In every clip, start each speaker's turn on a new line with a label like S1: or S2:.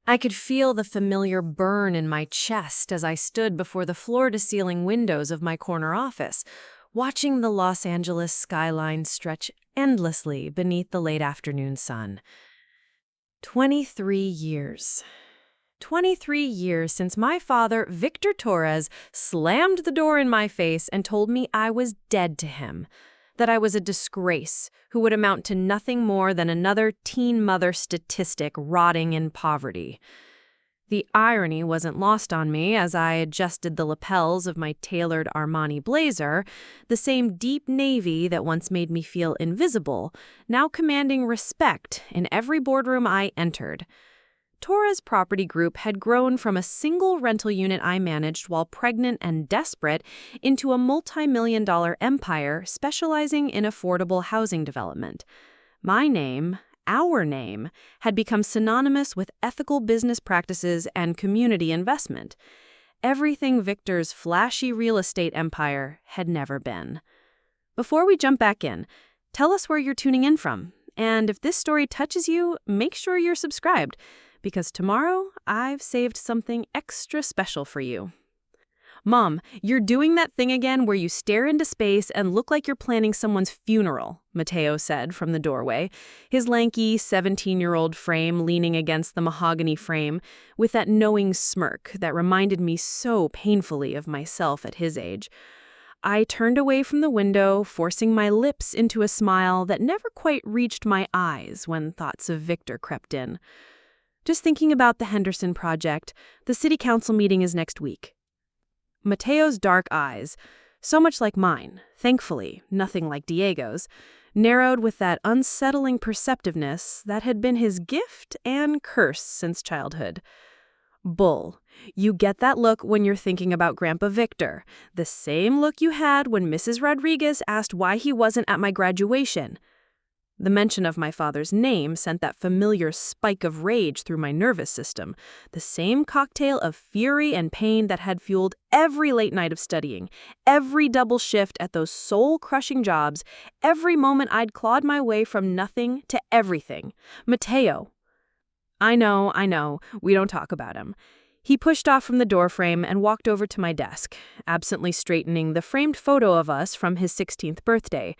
S1: I could feel the familiar burn in my chest as I stood before the floor-to-ceiling windows of my corner office, watching the Los Angeles skyline stretch endlessly beneath the late afternoon sun. 23 years. 23 years since my father, Victor Torres, slammed the door in my face and told me I was dead to him, that I was a disgrace who would amount to nothing more than another teen mother statistic rotting in poverty. The irony wasn't lost on me as I adjusted the lapels of my tailored Armani blazer, the same deep navy that once made me feel invisible, now commanding respect in every boardroom I entered. Torres Property Group had grown from a single rental unit I managed while pregnant and desperate into a multi-million-dollar empire specializing in affordable housing development. My name, our name, had become synonymous with ethical business practices and community investment. Everything Victor's flashy real estate empire had never been. Before we jump back in, tell us where you're tuning in from. And if this story touches you, make sure you're subscribed, because tomorrow I've saved something extra special for you. Mom, you're doing that thing again where you stare into space and look like you're planning someone's funeral, Mateo said from the doorway, his lanky 17-year-old frame leaning against the mahogany frame with that knowing smirk that reminded me so painfully of myself at his age. I turned away from the window, forcing my lips into a smile that never quite reached my eyes when thoughts of Victor crept in. Just thinking about the Henderson project. The city council meeting is next week. Mateo's dark eyes, so much like mine, thankfully nothing like Diego's, narrowed with that unsettling perceptiveness that had been his gift and curse since childhood. Bull, you get that look when you're thinking about Grandpa Victor, the same look you had when Mrs. Rodriguez asked why he wasn't at my graduation. The mention of my father's name sent that familiar spike of rage through my nervous system, the same cocktail of fury and pain that had fueled every late night of studying, every double shift at those soul-crushing jobs, every moment I'd clawed my way from nothing to everything. Mateo. I know, we don't talk about him. He pushed off from the doorframe and walked over to my desk, absently straightening the framed photo of us from his 16th birthday.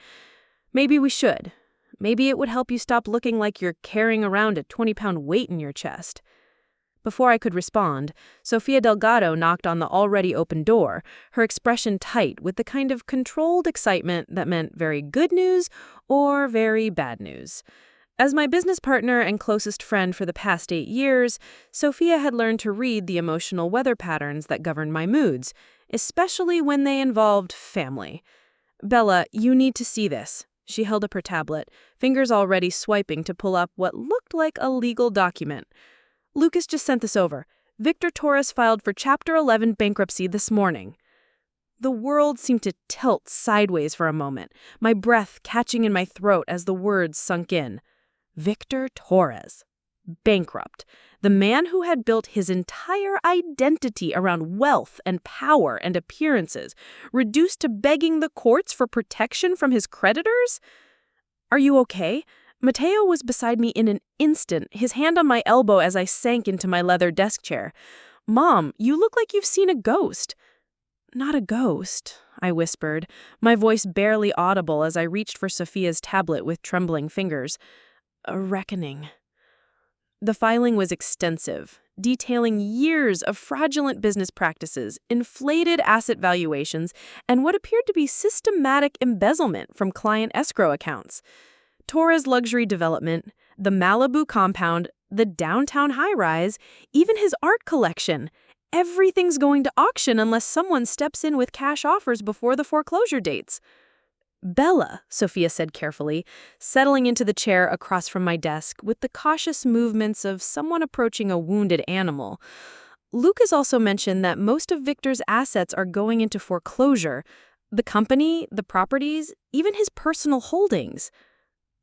S1: Maybe we should. Maybe it would help you stop looking like you're carrying around a 20-pound weight in your chest. Before I could respond, Sofia Delgado knocked on the already open door, her expression tight with the kind of controlled excitement that meant very good news or very bad news. As my business partner and closest friend for the past 8 years, Sofia had learned to read the emotional weather patterns that govern my moods, especially when they involved family. Bella, you need to see this. She held up her tablet, fingers already swiping to pull up what looked like a legal document. Lucas just sent this over. Victor Torres filed for Chapter 11 bankruptcy this morning. The world seemed to tilt sideways for a moment, my breath catching in my throat as the words sunk in. Victor Torres. Bankrupt. The man who had built his entire identity around wealth and power and appearances, reduced to begging the courts for protection from his creditors? Are you okay? Mateo was beside me in an instant, his hand on my elbow as I sank into my leather desk chair. Mom, you look like you've seen a ghost. Not a ghost, I whispered, my voice barely audible as I reached for Sofia's tablet with trembling fingers. A reckoning. The filing was extensive, detailing years of fraudulent business practices, inflated asset valuations, and what appeared to be systematic embezzlement from client escrow accounts. Torres luxury development, the Malibu compound, the downtown high-rise, even his art collection. Everything's going to auction unless someone steps in with cash offers before the foreclosure dates. Bella, Sofia said carefully, settling into the chair across from my desk with the cautious movements of someone approaching a wounded animal. Lucas also mentioned that most of Victor's assets are going into foreclosure. The company, the properties, even his personal holdings.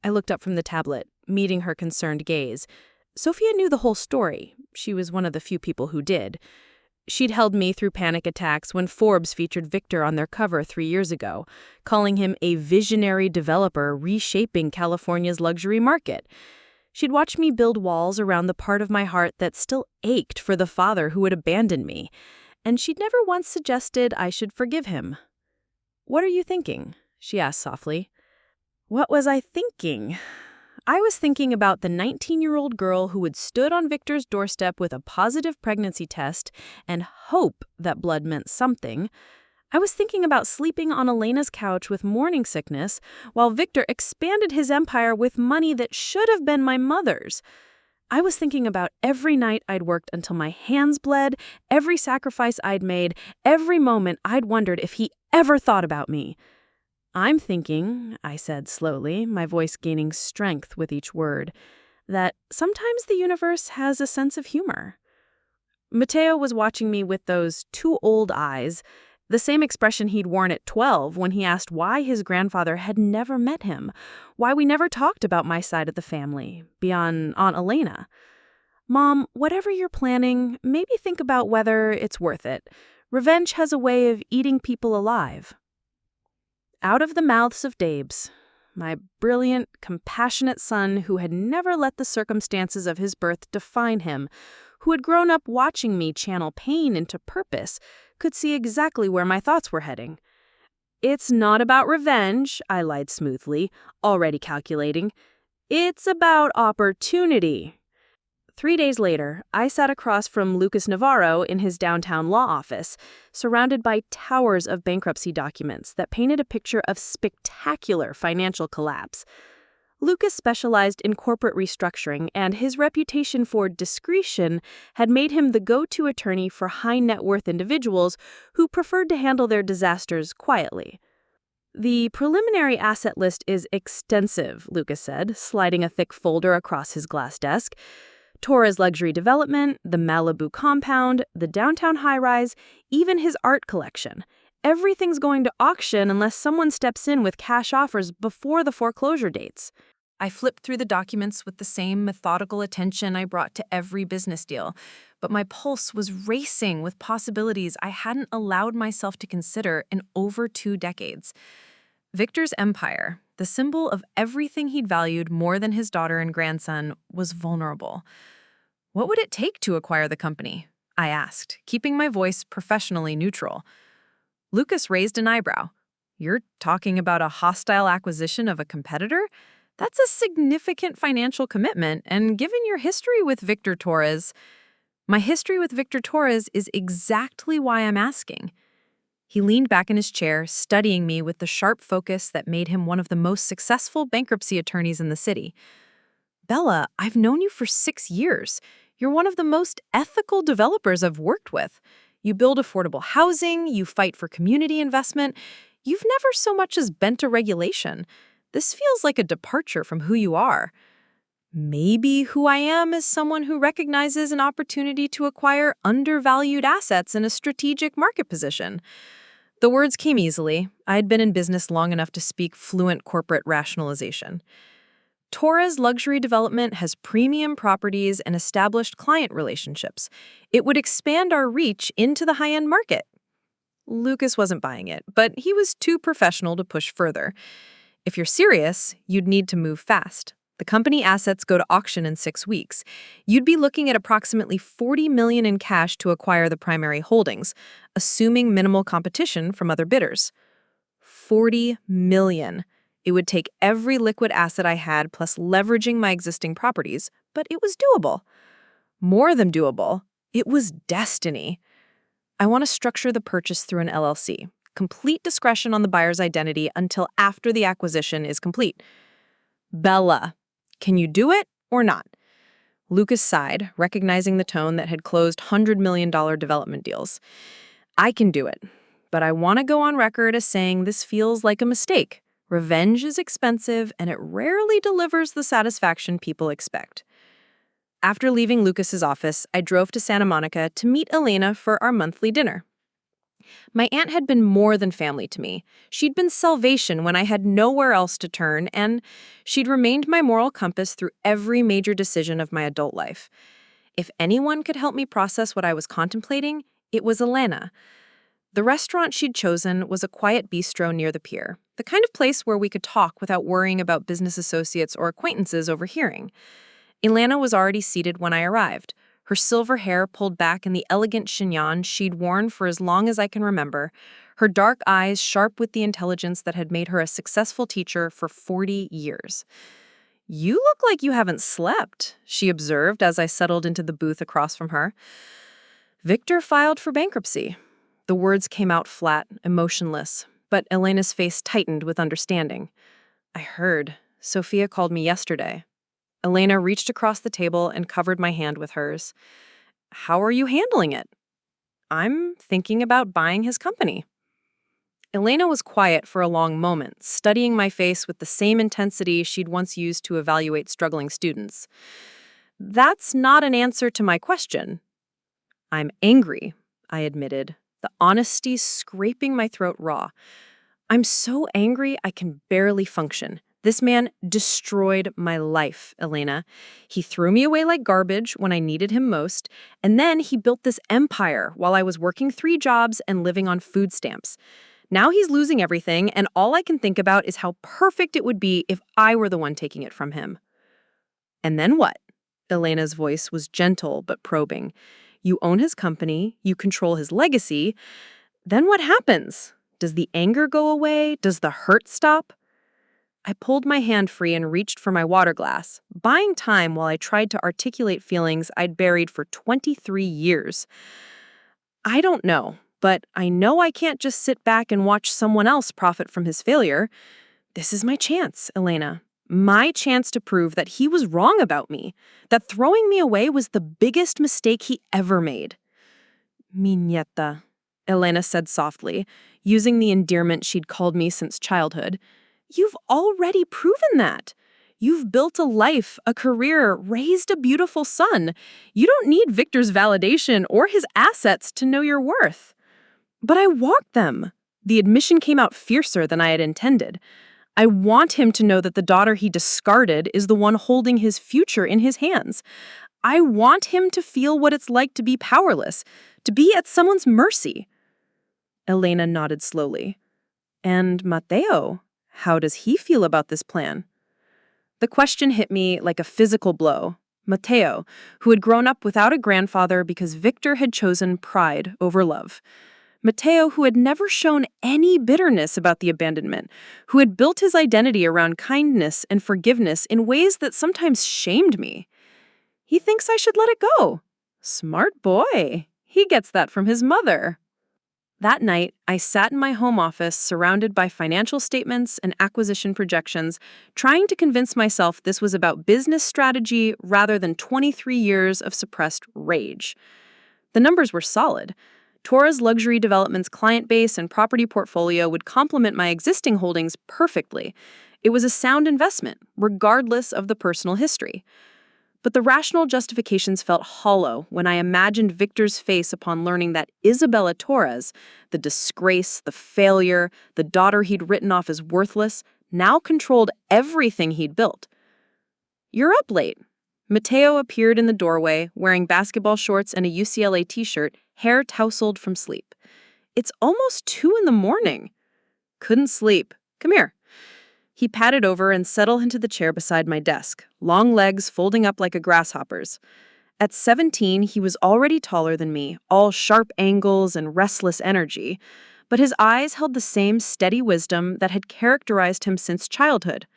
S1: I looked up from the tablet, meeting her concerned gaze. Sofia knew the whole story. She was one of the few people who did. She'd held me through panic attacks when Forbes featured Victor on their cover 3 years ago, calling him a visionary developer reshaping California's luxury market. She'd watched me build walls around the part of my heart that still ached for the father who had abandoned me, and she'd never once suggested I should forgive him. "What are you thinking?" she asked softly. What was I thinking? I was thinking about the 19-year-old girl who had stood on Victor's doorstep with a positive pregnancy test and hope that blood meant something. I was thinking about sleeping on Elena's couch with morning sickness while Victor expanded his empire with money that should have been my mother's. I was thinking about every night I'd worked until my hands bled, every sacrifice I'd made, every moment I'd wondered if he ever thought about me. "I'm thinking," I said slowly, my voice gaining strength with each word, "that sometimes the universe has a sense of humor." Mateo was watching me with those two old eyes, the same expression he'd worn at 12 when he asked why his grandfather had never met him, why we never talked about my side of the family, beyond Aunt Elena. "Mom, whatever you're planning, maybe think about whether it's worth it. Revenge has a way of eating people alive." Out of the mouths of Dabes, my brilliant, compassionate son who had never let the circumstances of his birth define him, who had grown up watching me channel pain into purpose, could see exactly where my thoughts were heading. "It's not about revenge," I lied smoothly, already calculating. "It's about opportunity." 3 days later, I sat across from Lucas Navarro in his downtown law office, surrounded by towers of bankruptcy documents that painted a picture of spectacular financial collapse. Lucas specialized in corporate restructuring, and his reputation for discretion had made him the go-to attorney for high-net-worth individuals who preferred to handle their disasters quietly. "The preliminary asset list is extensive," Lucas said, sliding a thick folder across his glass desk. "Torres luxury development, the Malibu compound, the downtown high-rise, even his art collection. Everything's going to auction unless someone steps in with cash offers before the foreclosure dates." I flipped through the documents with the same methodical attention I brought to every business deal, but my pulse was racing with possibilities I hadn't allowed myself to consider in over 2 decades. Victor's empire, the symbol of everything he'd valued more than his daughter and grandson, was vulnerable. "What would it take to acquire the company?" I asked, keeping my voice professionally neutral. Lucas raised an eyebrow. "You're talking about a hostile acquisition of a competitor? That's a significant financial commitment, and given your history with Victor Torres..." "My history with Victor Torres is exactly why I'm asking." He leaned back in his chair, studying me with the sharp focus that made him one of the most successful bankruptcy attorneys in the city. "Bella, I've known you for 6 years. You're one of the most ethical developers I've worked with. You build affordable housing, you fight for community investment. You've never so much as bent a regulation. This feels like a departure from who you are." "Maybe who I am is someone who recognizes an opportunity to acquire undervalued assets in a strategic market position." The words came easily. I had been in business long enough to speak fluent corporate rationalization. "Torres Luxury Development has premium properties and established client relationships. It would expand our reach into the high-end market." Lucas wasn't buying it, but he was too professional to push further. "If you're serious, you'd need to move fast. The company assets go to auction in 6 weeks. You'd be looking at approximately $40 million in cash to acquire the primary holdings, assuming minimal competition from other bidders." $40 million. It would take every liquid asset I had plus leveraging my existing properties, but it was doable. More than doable. It was destiny. "I want to structure the purchase through an LLC. Complete discretion on the buyer's identity until after the acquisition is complete." "Bella, can you do it or not?" Lucas sighed, recognizing the tone that had closed $100 million development deals. "I can do it, but I want to go on record as saying this feels like a mistake. Revenge is expensive, and it rarely delivers the satisfaction people expect." After leaving Lucas's office, I drove to Santa Monica to meet Elena for our monthly dinner. My aunt had been more than family to me. She'd been salvation when I had nowhere else to turn, and she'd remained my moral compass through every major decision of my adult life. If anyone could help me process what I was contemplating, it was Elena. The restaurant she'd chosen was a quiet bistro near the pier, the kind of place where we could talk without worrying about business associates or acquaintances overhearing. Ilana was already seated when I arrived, her silver hair pulled back in the elegant chignon she'd worn for as long as I can remember, her dark eyes sharp with the intelligence that had made her a successful teacher for 40 years. "You look like you haven't slept," she observed as I settled into the booth across from her. "Victor filed for bankruptcy." The words came out flat, emotionless, but Elena's face tightened with understanding. "I heard. Sophia called me yesterday." Elena reached across the table and covered my hand with hers. "How are you handling it?" "I'm thinking about buying his company." Elena was quiet for a long moment, studying my face with the same intensity she'd once used to evaluate struggling students. "That's not an answer to my question." "I'm angry," I admitted, the honesty scraping my throat raw. "I'm so angry I can barely function. This man destroyed my life, Elena. He threw me away like garbage when I needed him most, and then he built this empire while I was working 3 jobs and living on food stamps. Now he's losing everything, and all I can think about is how perfect it would be if I were the one taking it from him." "And then what?" Elena's voice was gentle but probing. "You own his company, you control his legacy. Then what happens? Does the anger go away? Does the hurt stop?" I pulled my hand free and reached for my water glass, buying time while I tried to articulate feelings I'd buried for 23 years. "I don't know, but I know I can't just sit back and watch someone else profit from his failure. This is my chance, Elena. My chance to prove that he was wrong about me, that throwing me away was the biggest mistake he ever made." "Mi nieta," Elena said softly, using the endearment she'd called me since childhood. "You've already proven that. You've built a life, a career, raised a beautiful son. You don't need Victor's validation or his assets to know your worth." "But I want them." The admission came out fiercer than I had intended. "I want him to know that the daughter he discarded is the one holding his future in his hands. I want him to feel what it's like to be powerless, to be at someone's mercy." Elena nodded slowly. "And Mateo? How does he feel about this plan?" The question hit me like a physical blow. Mateo, who had grown up without a grandfather because Victor had chosen pride over love. Mateo, who had never shown any bitterness about the abandonment, who had built his identity around kindness and forgiveness in ways that sometimes shamed me. He thinks I should let it go. Smart boy. He gets that from his mother. That night, I sat in my home office surrounded by financial statements and acquisition projections, trying to convince myself this was about business strategy rather than 23 years of suppressed rage. The numbers were solid. Torres Luxury Development's client base and property portfolio would complement my existing holdings perfectly. It was a sound investment, regardless of the personal history. But the rational justifications felt hollow when I imagined Victor's face upon learning that Isabella Torres, the disgrace, the failure, the daughter he'd written off as worthless, now controlled everything he'd built. "You're up late." Mateo appeared in the doorway, wearing basketball shorts and a UCLA t-shirt, hair tousled from sleep. "It's almost 2 in the morning." "Couldn't sleep. Come here." He patted over and settled into the chair beside my desk, long legs folding up like a grasshopper's. At 17, he was already taller than me, all sharp angles and restless energy, but his eyes held the same steady wisdom that had characterized him since childhood.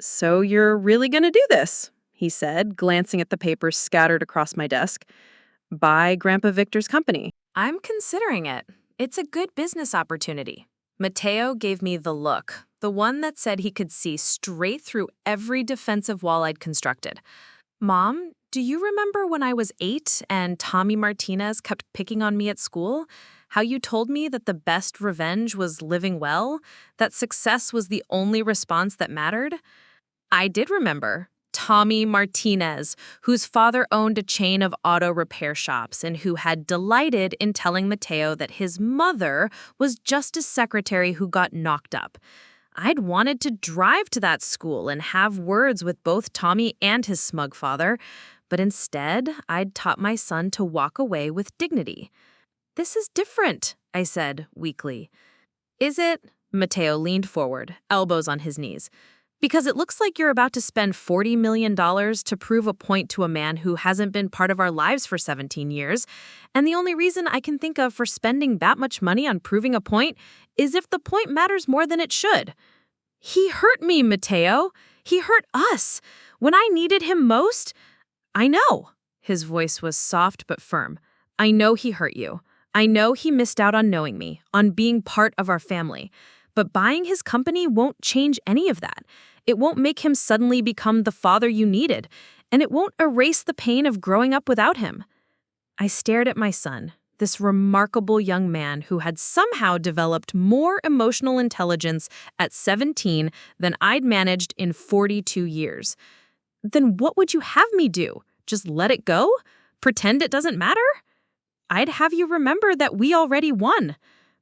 S1: "So you're really going to do this?" he said, glancing at the papers scattered across my desk. "Buy Grandpa Victor's company."
S2: "I'm considering it. It's a good business opportunity." Mateo gave me the look, the one that said he could see straight through every defensive wall I'd constructed. "Mom, do you remember when I was 8 and Tommy Martinez kept picking on me at school? How you told me that the best revenge was living well, that success was the only response that mattered?" I did remember. Tommy Martinez, whose father owned a chain of auto repair shops and who had delighted in telling Mateo that his mother was just a secretary who got knocked up. I'd wanted to drive to that school and have words with both Tommy and his smug father, but instead, I'd taught my son to walk away with dignity. "This is different," I said weakly. "Is it?" Mateo leaned forward, elbows on his knees. Because it looks like you're about to spend $40 million to prove a point to a man who hasn't been part of our lives for 17 years. And the only reason I can think of for spending that much money on proving a point is if the point matters more than it should. He hurt me, Mateo. He hurt us. When I needed him most, I know. His voice was soft but firm. I know he hurt you. I know he missed out on knowing me, on being part of our family. But buying his company won't change any of that. It won't make him suddenly become the father you needed, and it won't erase the pain of growing up without him. I stared at my son, this remarkable young man who had somehow developed more emotional intelligence at 17 than I'd managed in 42 years. Then what would you have me do? Just let it go? Pretend it doesn't matter? I'd have you remember that we already won.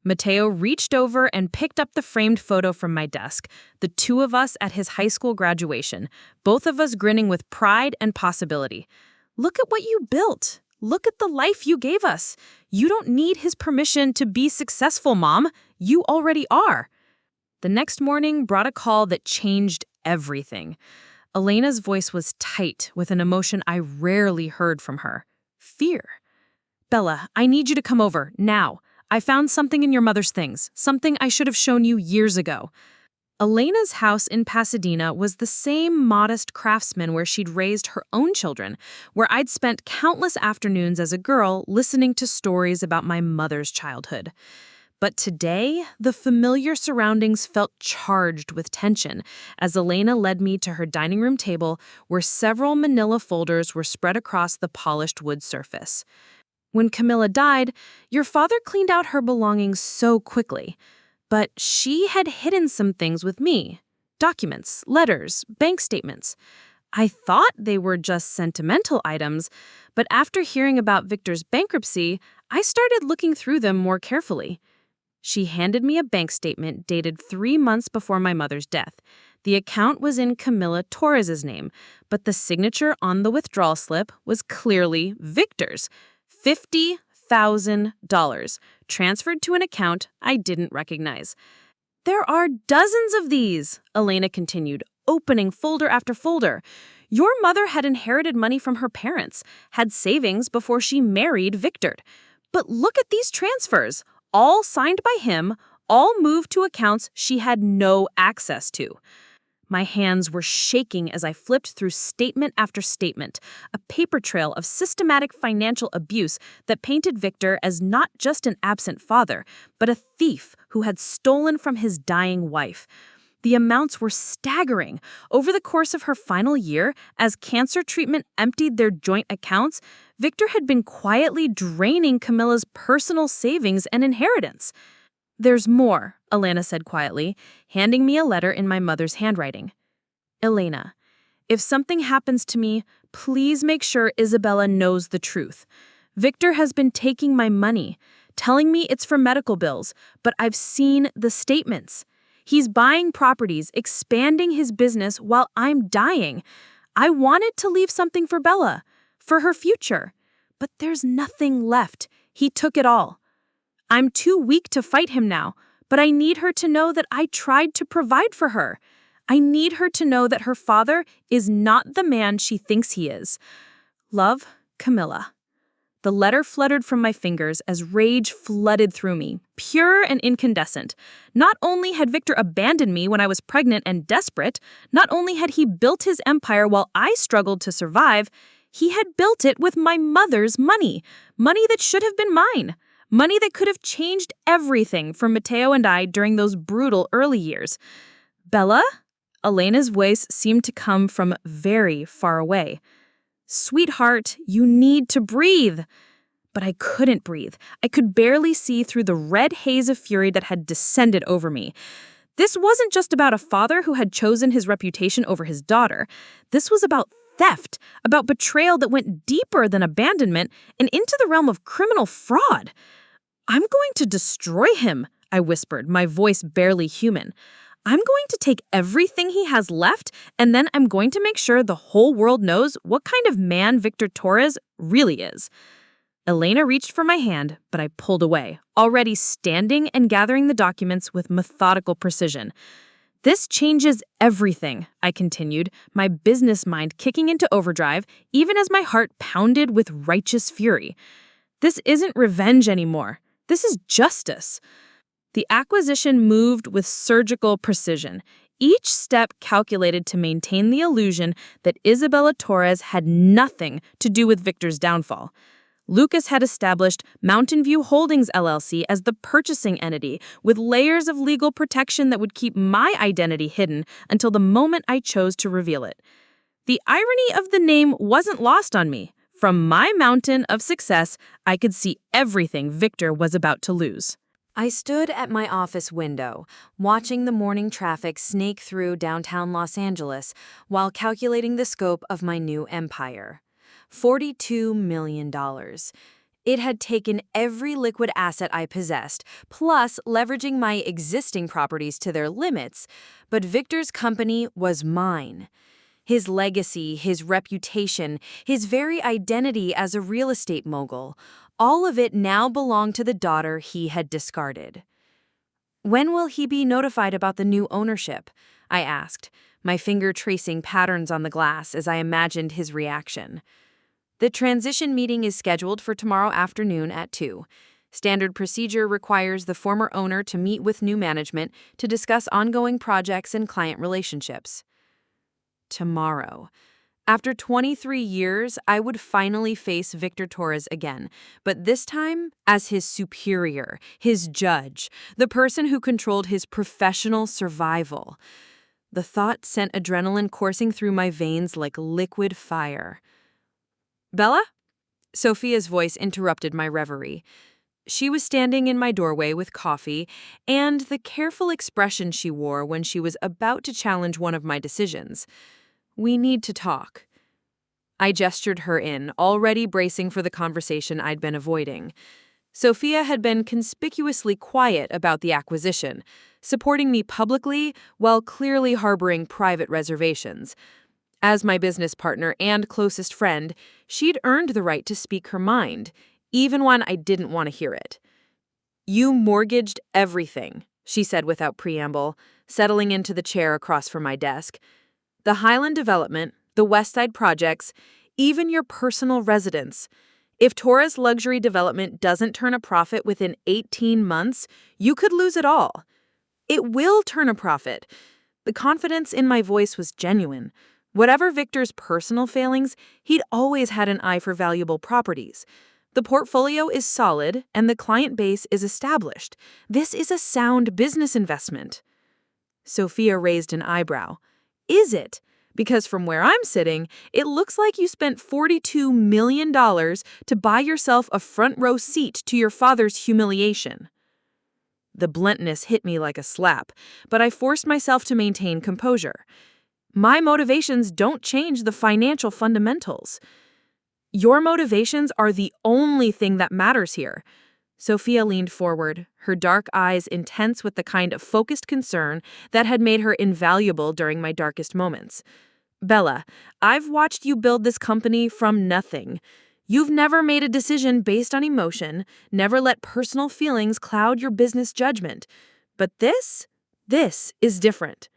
S2: Mateo reached over and picked up the framed photo from my desk, the two of us at his high school graduation, both of us grinning with pride and possibility. Look at what you built. Look at the life you gave us. You don't need his permission to be successful, Mom. You already are. The next morning brought a call that changed everything. Elena's voice was tight with an emotion I rarely heard from her. Fear. Bella, I need you to come over, now. I found something in your mother's things, something I should have shown you years ago. Elena's house in Pasadena was the same modest craftsman where she'd raised her own children, where I'd spent countless afternoons as a girl listening to stories about my mother's childhood. But today, the familiar surroundings felt charged with tension as Elena led me to her dining room table where several manila folders were spread across the polished wood surface. When Camilla died, your father cleaned out her belongings so quickly. But she had hidden some things with me. Documents, letters, bank statements. I thought they were just sentimental items, but after hearing about Victor's bankruptcy, I started looking through them more carefully. She handed me a bank statement dated 3 months before my mother's death. The account was in Camilla Torres' name, but the signature on the withdrawal slip was clearly Victor's. $50,000 transferred to an account I didn't recognize. There are dozens of these, Elena continued, opening folder after folder. Your mother had inherited money from her parents, had savings before she married Victor. But look at these transfers, all signed by him, all moved to accounts she had no access to. My hands were shaking as I flipped through statement after statement, a paper trail of systematic financial abuse that painted Victor as not just an absent father, but a thief who had stolen from his dying wife. The amounts were staggering. Over the course of her final year, as cancer treatment emptied their joint accounts, Victor had been quietly draining Camilla's personal savings and inheritance. There's more, Elena said quietly, handing me a letter in my mother's handwriting. Elena, if something happens to me, please make sure Isabella knows the truth. Victor has been taking my money, telling me it's for medical bills, but I've seen the statements. He's buying properties, expanding his business while I'm dying. I wanted to leave something for Bella, for her future. But there's nothing left. He took it all. I'm too weak to fight him now, but I need her to know that I tried to provide for her. I need her to know that her father is not the man she thinks he is. Love, Camilla. The letter fluttered from my fingers as rage flooded through me, pure and incandescent. Not only had Victor abandoned me when I was pregnant and desperate, not only had he built his empire while I struggled to survive, he had built it with my mother's money, money that should have been mine. Money that could have changed everything for Mateo and I during those brutal early years. Bella? Elena's voice seemed to come from very far away. Sweetheart, you need to breathe. But I couldn't breathe. I could barely see through the red haze of fury that had descended over me. This wasn't just about a father who had chosen his reputation over his daughter. This was about theft, about betrayal that went deeper than abandonment and into the realm of criminal fraud. I'm going to destroy him, I whispered, my voice barely human. I'm going to take everything he has left, and then I'm going to make sure the whole world knows what kind of man Victor Torres really is. Elena reached for my hand, but I pulled away, already standing and gathering the documents with methodical precision. This changes everything, I continued, my business mind kicking into overdrive, even as my heart pounded with righteous fury. This isn't revenge anymore. This is justice. The acquisition moved with surgical precision, each step calculated to maintain the illusion that Isabella Torres had nothing to do with Victor's downfall. Lucas had established Mountain View Holdings LLC as the purchasing entity, with layers of legal protection that would keep my identity hidden until the moment I chose to reveal it. The irony of the name wasn't lost on me. From my mountain of success, I could see everything Victor was about to lose.
S1: I stood at my office window, watching the morning traffic snake through downtown Los Angeles while calculating the scope of my new empire. $42 million. It had taken every liquid asset I possessed, plus leveraging my existing properties to their limits, but Victor's company was mine. His legacy, his reputation, his very identity as a real estate mogul, all of it now belonged to the daughter he had discarded. When will he be notified about the new ownership? I asked, my finger tracing patterns on the glass as I imagined his reaction. The transition meeting is scheduled for tomorrow afternoon at 2. Standard procedure requires the former owner to meet with new management to discuss ongoing projects and client relationships. Tomorrow. After 23 years, I would finally face Victor Torres again, but this time as his superior, his judge, the person who controlled his professional survival. The thought sent adrenaline coursing through my veins like liquid fire. "Bella?" Sophia's voice interrupted my reverie. She was standing in my doorway with coffee and the careful expression she wore when she was about to challenge one of my decisions. "We need to talk." I gestured her in, already bracing for the conversation I'd been avoiding. Sophia had been conspicuously quiet about the acquisition, supporting me publicly while clearly harboring private reservations. As my business partner and closest friend, she'd earned the right to speak her mind, even when I didn't want to hear it. "You mortgaged everything," she said without preamble, settling into the chair across from my desk. "The Highland development, the Westside projects, even your personal residence. If Torres Luxury Development doesn't turn a profit within 18 months, you could lose it all. It will turn a profit." The confidence in my voice was genuine. Whatever Victor's personal failings, he'd always had an eye for valuable properties. The portfolio is solid and the client base is established. This is a sound business investment. Sophia raised an eyebrow. "Is it? Because from where I'm sitting, it looks like you spent $42 million to buy yourself a front row seat to your father's humiliation." The bluntness hit me like a slap, but I forced myself to maintain composure. My motivations don't change the financial fundamentals. Your motivations are the only thing that matters here. Sophia leaned forward, her dark eyes intense with the kind of focused concern that had made her invaluable during my darkest moments. "Bella, I've watched you build this company from nothing. You've never made a decision based on emotion, never let personal feelings cloud your business judgment. But this is different."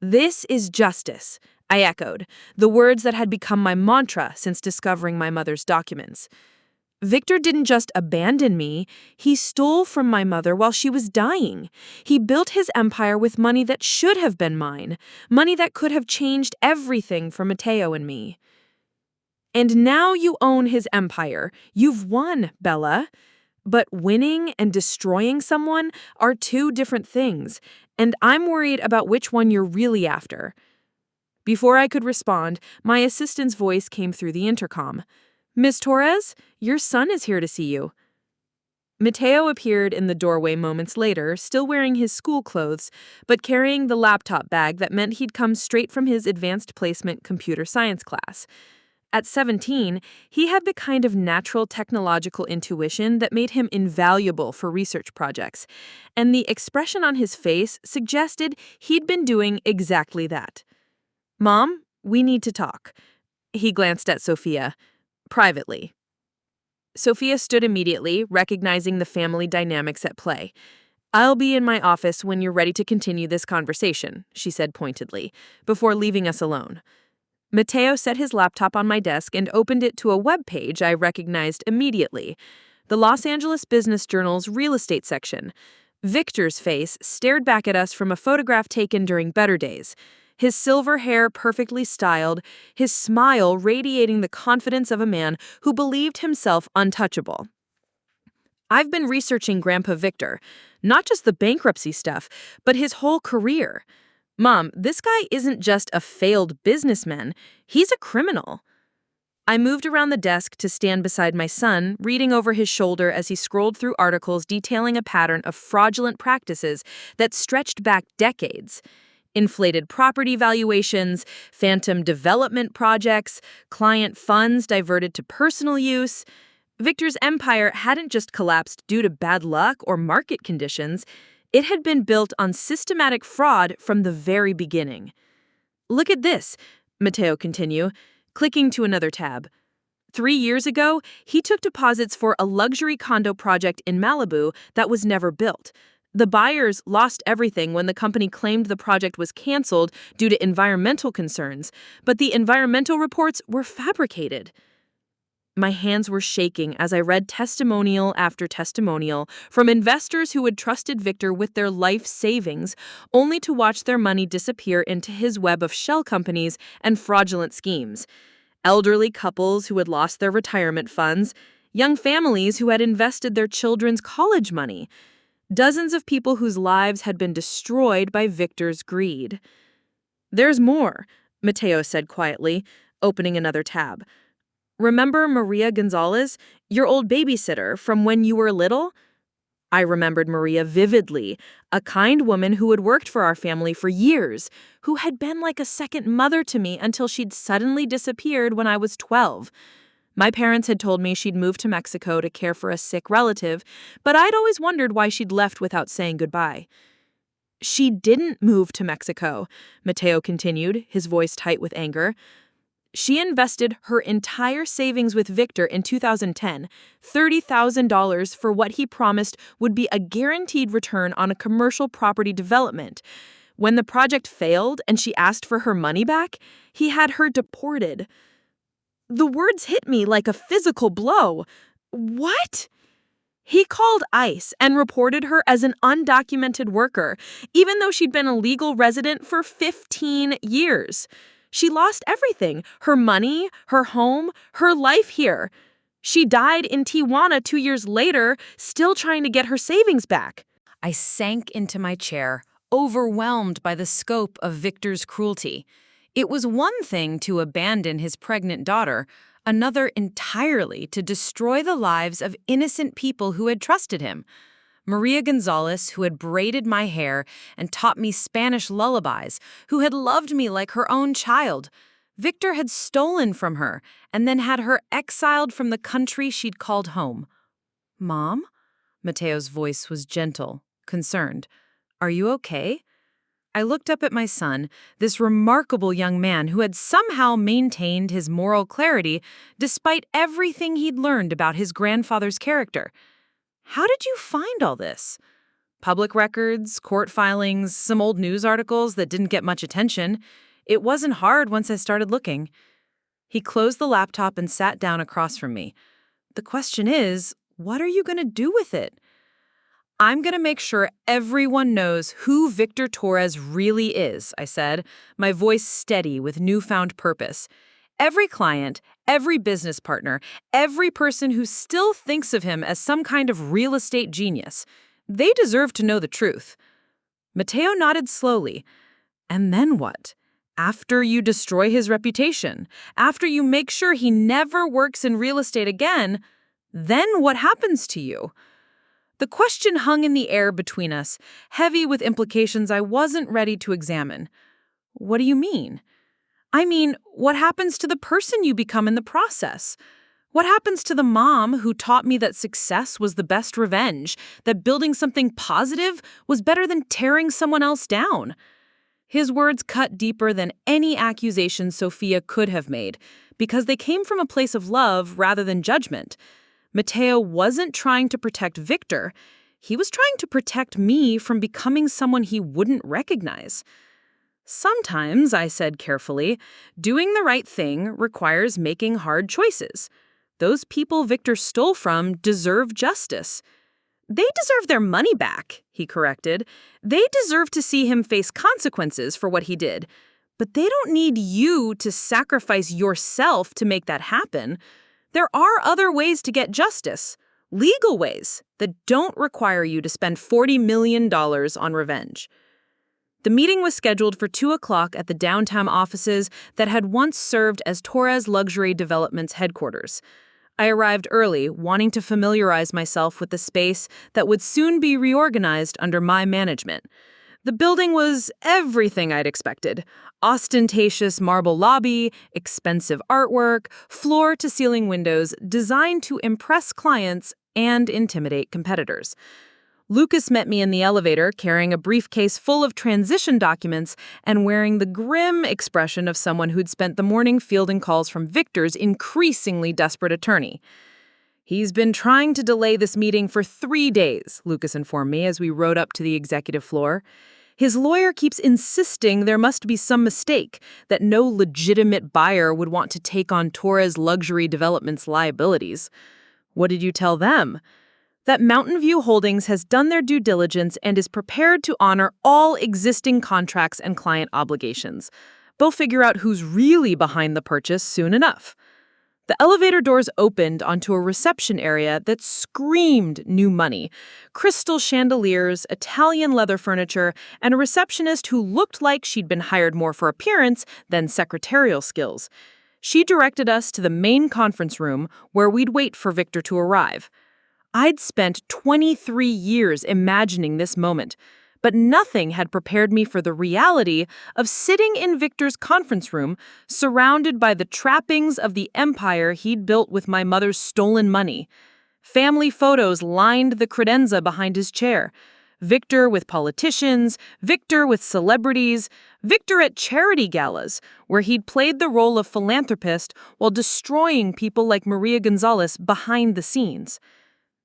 S1: "This is justice," I echoed, the words that had become my mantra since discovering my mother's documents. Victor didn't just abandon me, he stole from my mother while she was dying. He built his empire with money that should have been mine, money that could have changed everything for Mateo and me. "And now you own his empire. You've won, Bella. But winning and destroying someone are two different things, and I'm worried about which one you're really after." Before I could respond, my assistant's voice came through the intercom. "Miss Torres, your son is here to see you." Mateo appeared in the doorway moments later, still wearing his school clothes, but carrying the laptop bag that meant he'd come straight from his advanced placement computer science class. At 17, he had the kind of natural technological intuition that made him invaluable for research projects, and the expression on his face suggested he'd been doing exactly that. "Mom, we need to talk." He glanced at Sophia. "Privately." Sophia stood immediately, recognizing the family dynamics at play.
S2: I'll be in my office when you're ready to continue this conversation, she said pointedly, before leaving us alone. Matteo set his laptop on my desk and opened it to a web page I recognized immediately. The Los Angeles Business Journal's real estate section. Victor's face stared back at us from a photograph taken during better days. His silver hair perfectly styled, his smile radiating the confidence of a man who believed himself untouchable. I've been researching Grandpa Victor, not just the bankruptcy stuff, but his whole career. Mom, this guy isn't just a failed businessman, he's a criminal. I moved around the desk to stand beside my son, reading over his shoulder as he scrolled through articles detailing a pattern of fraudulent practices that stretched back decades. Inflated property valuations, phantom development projects, client funds diverted to personal use. Victor's empire hadn't just collapsed due to bad luck or market conditions. It had been built on systematic fraud from the very beginning. Look at this, Matteo continued, clicking to another tab. 3 years ago, he took deposits for a luxury condo project in Malibu that was never built. The buyers lost everything when the company claimed the project was canceled due to environmental concerns, but the environmental reports were fabricated. My hands were shaking as I read testimonial after testimonial from investors who had trusted Victor with their life savings, only to watch their money disappear into his web of shell companies and fraudulent schemes. Elderly couples who had lost their retirement funds, young families who had invested their children's college money, dozens of people whose lives had been destroyed by Victor's greed. There's more, Matteo said quietly, opening another tab. Remember Maria Gonzalez, your old babysitter from when you were little? I remembered Maria vividly, a kind woman who had worked for our family for years, who had been like a second mother to me until she'd suddenly disappeared when I was 12. My parents had told me she'd moved to Mexico to care for a sick relative, but I'd always wondered why she'd left without saying goodbye. She didn't move to Mexico, Matteo continued, his voice tight with anger. She invested her entire savings with Victor in 2010, $30,000 for what he promised would be a guaranteed return on a commercial property development. When the project failed and she asked for her money back, he had her deported. The words hit me like a physical blow. What? He called ICE and reported her as an undocumented worker, even though she'd been a legal resident for 15 years. She lost everything, her money, her home, her life here. She died in Tijuana 2 years later, still trying to get her savings back.
S1: I sank into my chair, overwhelmed by the scope of Victor's cruelty. It was one thing to abandon his pregnant daughter, another entirely to destroy the lives of innocent people who had trusted him. Maria Gonzalez, who had braided my hair and taught me Spanish lullabies, who had loved me like her own child. Victor had stolen from her and then had her exiled from the country she'd called home. "Mom?" Matteo's voice was gentle, concerned. "Are you okay?" I looked up at my son, this remarkable young man who had somehow maintained his moral clarity despite everything he'd learned about his grandfather's character. "How did you find all this?" "Public records, court filings, some old news articles that didn't get much attention. It wasn't hard once I started looking." He closed the laptop and sat down across from me. "The question is, what are you going to do with it?" "I'm going to make sure everyone knows who Victor Torres really is," I said, my voice steady with newfound purpose. "Every client, every business partner, every person who still thinks of him as some kind of real estate genius, they deserve to know the truth." Matteo nodded slowly. "And then what? After you destroy his reputation, after you make sure he never works in real estate again, then what happens to you?" The question hung in the air between us, heavy with implications I wasn't ready to examine. "What do you mean?" "I mean, what happens to the person you become in the process? What happens to the mom who taught me that success was the best revenge, that building something positive was better than tearing someone else down?" His words cut deeper than any accusation Sophia could have made, because they came from a place of love rather than judgment. Matteo wasn't trying to protect Victor.
S2: He was trying to protect me from becoming someone he wouldn't recognize. Sometimes, I said carefully, doing the right thing requires making hard choices. Those people Victor stole from deserve justice. They deserve their money back, he corrected. They deserve to see him face consequences for what he did. But they don't need you to sacrifice yourself to make that happen. There are other ways to get justice, legal ways that don't require you to spend $40 million on revenge. The meeting was scheduled for 2 o'clock at the downtown offices that had once served as Torres Luxury Development's headquarters. I arrived early, wanting to familiarize myself with the space that would soon be reorganized under my management. The building was everything I'd expected. Ostentatious marble lobby, expensive artwork, floor-to-ceiling windows designed to impress clients and intimidate competitors. Lucas met me in the elevator carrying a briefcase full of transition documents and wearing the grim expression of someone who'd spent the morning fielding calls from Victor's increasingly desperate attorney. He's been trying to delay this meeting for 3 days, Lucas informed me as we rode up to the executive floor. His lawyer keeps insisting there must be some mistake, that no legitimate buyer would want to take on Torres Luxury Development's liabilities. What did you tell them? That Mountain View Holdings has done their due diligence and is prepared to honor all existing contracts and client obligations. They'll figure out who's really behind the purchase soon enough. The elevator doors opened onto a reception area that screamed new money. Crystal chandeliers, Italian leather furniture, and a receptionist who looked like she'd been hired more for appearance than secretarial skills. She directed us to the main conference room where we'd wait for Victor to arrive. I'd spent 23 years imagining this moment, but nothing had prepared me for the reality of sitting in Victor's conference room, surrounded by the trappings of the empire he'd built with my mother's stolen money. Family photos lined the credenza behind his chair. Victor with politicians, Victor with celebrities, Victor at charity galas, where he'd played the role of philanthropist while destroying people like Maria Gonzalez behind the scenes.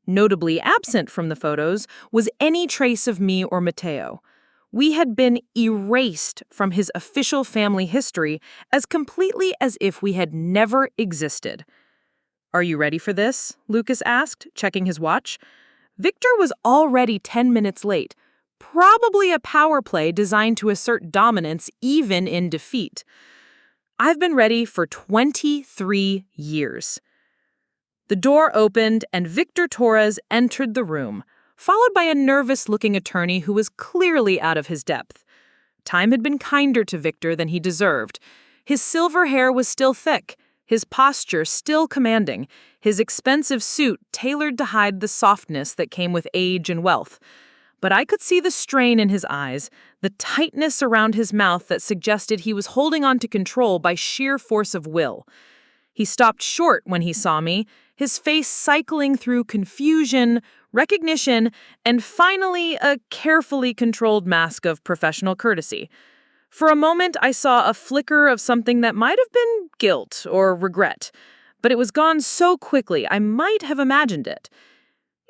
S2: Notably absent from the photos was any trace of me or Mateo. We had been erased from his official family history as completely as if we had never existed. "Are you ready for this?" Lucas asked, checking his watch. Victor was already 10 minutes late, probably a power play designed to assert dominance even in defeat. "I've been ready for 23 years. The door opened and Victor Torres entered the room, followed by a nervous-looking attorney who was clearly out of his depth. Time had been kinder to Victor than he deserved. His silver hair was still thick, his posture still commanding, his expensive suit tailored to hide the softness that came with age and wealth. But I could see the strain in his eyes, the tightness around his mouth that suggested he was holding on to control by sheer force of will. He stopped short when he saw me, his face cycling through confusion, recognition, and finally a carefully controlled mask of professional courtesy. For a moment, I saw a flicker of something that might have been guilt or regret, but it was gone so quickly I might have imagined it.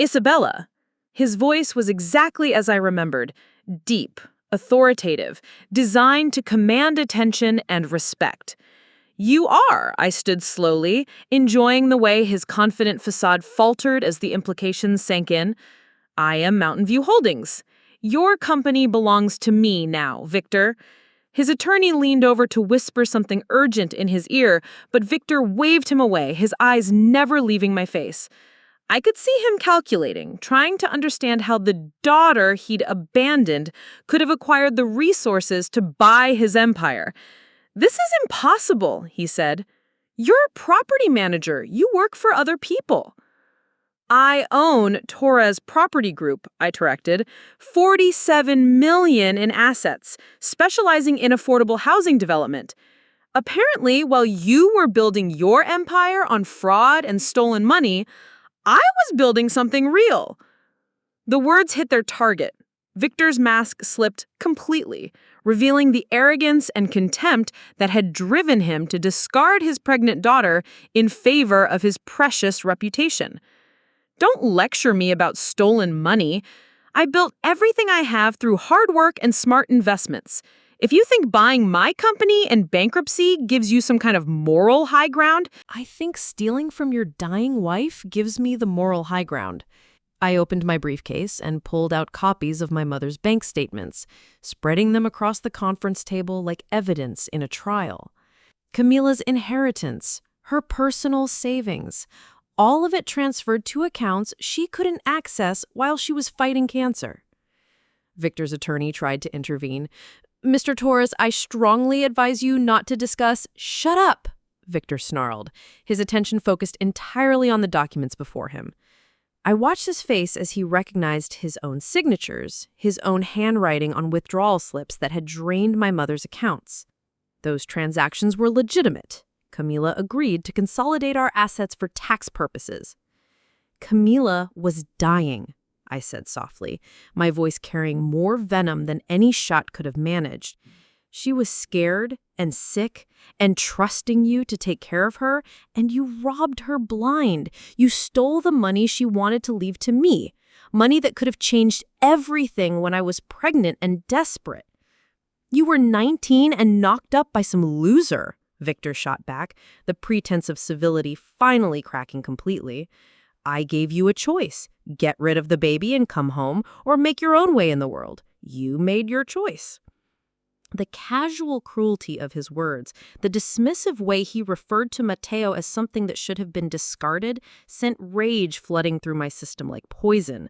S2: "Isabella." His voice was exactly as I remembered, deep, authoritative, designed to command attention and respect. "You are," I stood slowly, enjoying the way his confident facade faltered as the implications sank in. "I am Mountain View Holdings. Your company belongs to me now, Victor." His attorney leaned over to whisper something urgent in his ear, but Victor waved him away, his eyes never leaving my face. I could see him calculating, trying to understand how the daughter he'd abandoned could have acquired the resources to buy his empire. "This is impossible," he said. "You're a property manager. You work for other people." "I own Torres Property Group," I corrected. $47 million in assets, specializing in affordable housing development. Apparently, while you were building your empire on fraud and stolen money, I was building something real. The words hit their target. Victor's mask slipped completely, revealing the arrogance and contempt that had driven him to discard his pregnant daughter in favor of his precious reputation. Don't lecture me about stolen money. I built everything I have through hard work and smart investments. If you think buying my company and bankruptcy gives you some kind of moral high ground,
S1: I think stealing from your dying wife gives me the moral high ground. I opened my briefcase and pulled out copies of my mother's bank statements, spreading them across the conference table like evidence in a trial. Camila's inheritance, her personal savings, all of it transferred to accounts she couldn't access while she was fighting cancer. Victor's attorney tried to intervene. "Mr. Torres, I strongly advise you not to discuss—" "Shut up!" Victor snarled, his attention focused entirely on the documents before him. I watched his face as he recognized his own signatures, his own handwriting on withdrawal slips that had drained my mother's accounts. Those transactions were legitimate. Camila agreed to consolidate our assets for tax purposes. Camila was dying, I said softly, my voice carrying more venom than any shot could have managed. She was scared and sick and trusting you to take care of her, and you robbed her blind. You stole the money she wanted to leave to me, money that could have changed everything when I was pregnant and desperate. You were 19 and knocked up by some loser, Victor shot back, the pretense of civility finally cracking completely. I gave you a choice. Get rid of the baby and come home, or make your own way in the world. You made your choice. The casual cruelty of his words, the dismissive way he referred to Mateo as something that should have been discarded, sent rage flooding through my system like poison.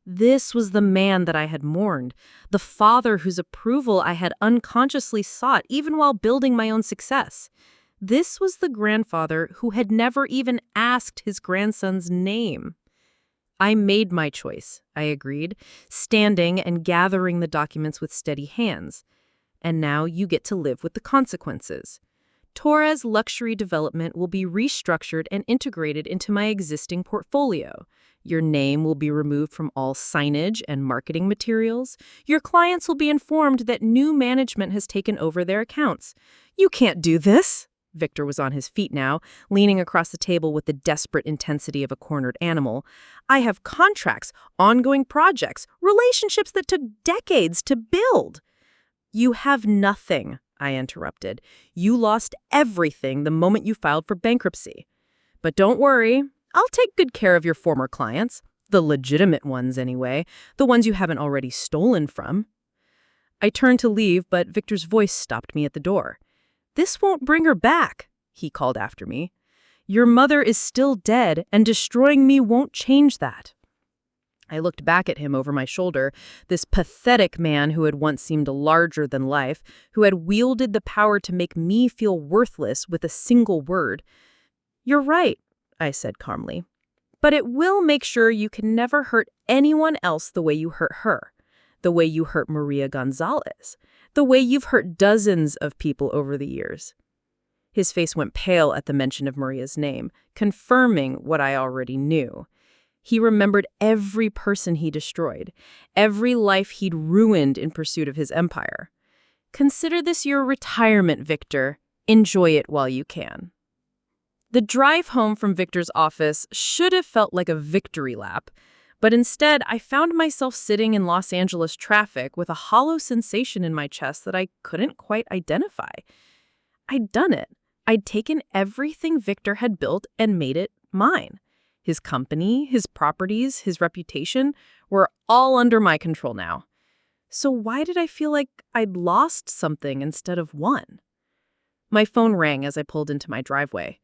S1: This was the man that I had mourned, the father whose approval I had unconsciously sought even while building my own success. This was the grandfather who had never even asked his grandson's name. I made my choice, I agreed, standing and gathering the documents with steady hands. And now you get to live with the consequences. Torres Luxury Development will be restructured and integrated into my existing portfolio. Your name will be removed from all signage and marketing materials. Your clients will be informed that new management has taken over their accounts. You can't do this. Victor was on his feet now, leaning across the table with the desperate intensity of a cornered animal. I have contracts, ongoing projects, relationships that took decades to build. You have nothing, I interrupted. You lost everything the moment you filed for bankruptcy. But don't worry, I'll take good care of your former clients, the legitimate ones anyway, the ones you haven't already stolen from. I turned to leave, but Victor's voice stopped me at the door. This won't bring her back, he called after me. Your mother is still dead, and destroying me won't change that. I looked back at him over my shoulder, this pathetic man who had once seemed larger than life, who had wielded the power to make me feel worthless with a single word. You're right, I said calmly, but it will make sure you can never hurt anyone else the way you hurt her, the way you hurt Maria Gonzalez, the way you've hurt dozens of people over the years. His face went pale at the mention of Maria's name, confirming what I already knew. He remembered every person he destroyed, every life he'd ruined in pursuit of his empire. Consider this your retirement, Victor. Enjoy it while you can. The drive home from Victor's office should have felt like a victory lap, but instead I found myself sitting in Los Angeles traffic with a hollow sensation in my chest that I couldn't quite identify. I'd done it. I'd taken everything Victor had built and made it mine. His company, his properties, his reputation were all under my control now. So why did I feel like I'd lost something instead of won? My phone rang as I pulled into my driveway.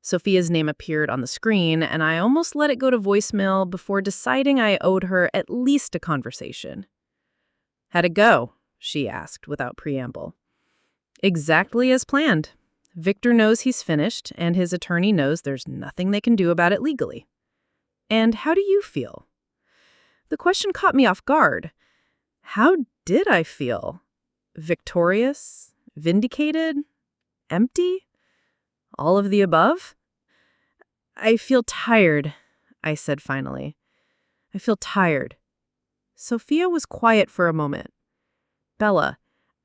S1: Sophia's name appeared on the screen, and I almost let it go to voicemail before deciding I owed her at least a conversation. How'd it go? She asked without preamble. Exactly as planned. Victor knows he's finished, and his attorney knows there's nothing they can do about it legally. And how do you feel? The question caught me off guard. How did I feel? Victorious? Vindicated? Empty? All of the above? I feel tired, I said finally. I feel tired. Sophia was quiet for a moment. Bella,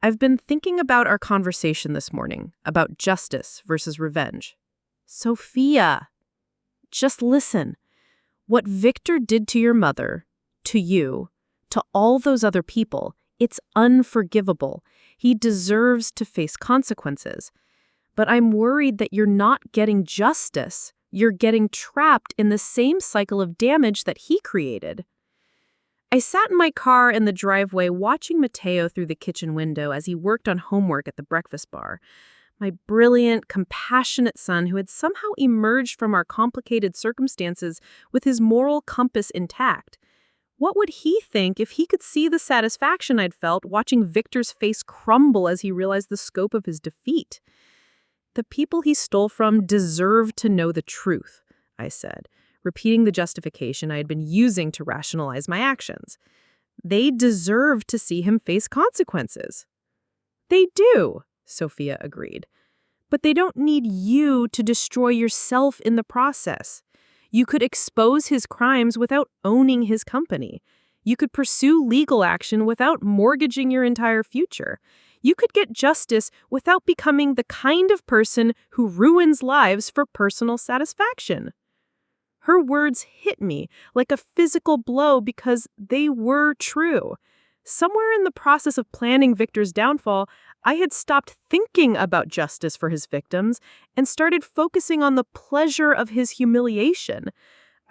S1: I've been thinking about our conversation this morning, about justice versus revenge. Sophia, just listen.
S2: What Victor did to your mother, to you, to all those other people, it's unforgivable. He deserves to face consequences. But I'm worried that you're not getting justice. You're getting trapped in the same cycle of damage that he created. I sat in my car in the driveway watching Mateo through the kitchen window as he worked on homework at the breakfast bar. My brilliant, compassionate son who had somehow emerged from our complicated circumstances with his moral compass intact. What would he think if he could see the satisfaction I'd felt watching Victor's face crumble as he realized the scope of his defeat? The people he stole from deserve to know the truth, I said, repeating the justification I had been using to rationalize my actions. They deserve to see him face consequences. They do, Sophia agreed. But they don't need you to destroy yourself in the process. You could expose his crimes without owning his company. You could pursue legal action without mortgaging your entire future. You could get justice without becoming the kind of person who ruins lives for personal satisfaction. Her words hit me like a physical blow because they were true. Somewhere in the process of planning Victor's downfall, I had stopped thinking about justice for his victims and started focusing on the pleasure of his humiliation.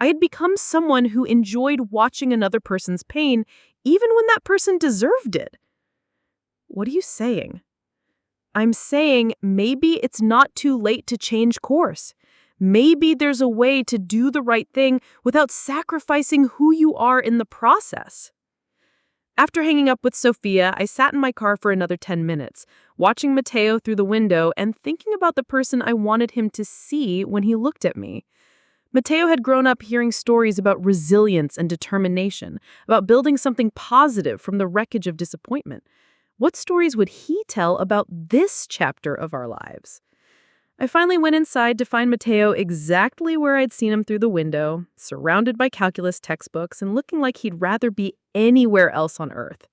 S2: I had become someone who enjoyed watching another person's pain, even when that person deserved it. What are you saying? I'm saying maybe it's not too late to change course. Maybe there's a way to do the right thing without sacrificing who you are in the process. After hanging up with Sophia, I sat in my car for another 10 minutes, watching Mateo through the window and thinking about the person I wanted him to see when he looked at me. Mateo had grown up hearing stories about resilience and determination, about building something positive from the wreckage of disappointment. What stories would he tell about this chapter of our lives? I finally went inside to find Mateo exactly where I'd seen him through the window, surrounded by calculus textbooks and looking like he'd rather be anywhere else on earth.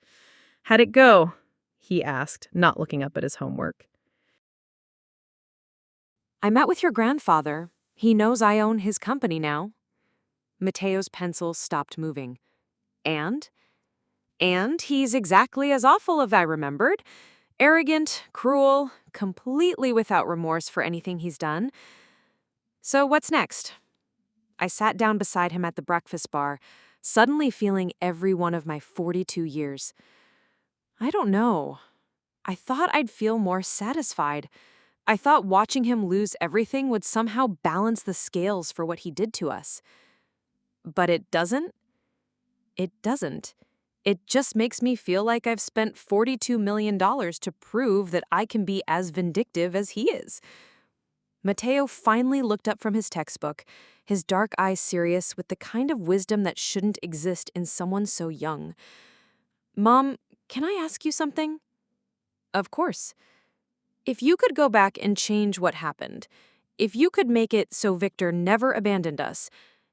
S2: "How'd it go?" he asked, not looking up at his homework.
S1: I met with your grandfather. He knows I own his company now. Mateo's pencil stopped moving. And he's exactly as awful as I remembered. Arrogant, cruel, completely without remorse for anything he's done. So what's next? I sat down beside him at the breakfast bar, suddenly feeling every one of my 42 years. I don't know. I thought I'd feel more satisfied. I thought watching him lose everything would somehow balance the scales for what he did to us. But it doesn't. It doesn't. It just makes me feel like I've spent $42 million to prove that I can be as vindictive as he is. Mateo finally looked up from his textbook, his dark eyes serious with the kind of wisdom that shouldn't exist in someone so young. "Mom, can I ask you something?" "Of course. If you could go back and change what happened, if you could make it so Victor never abandoned us,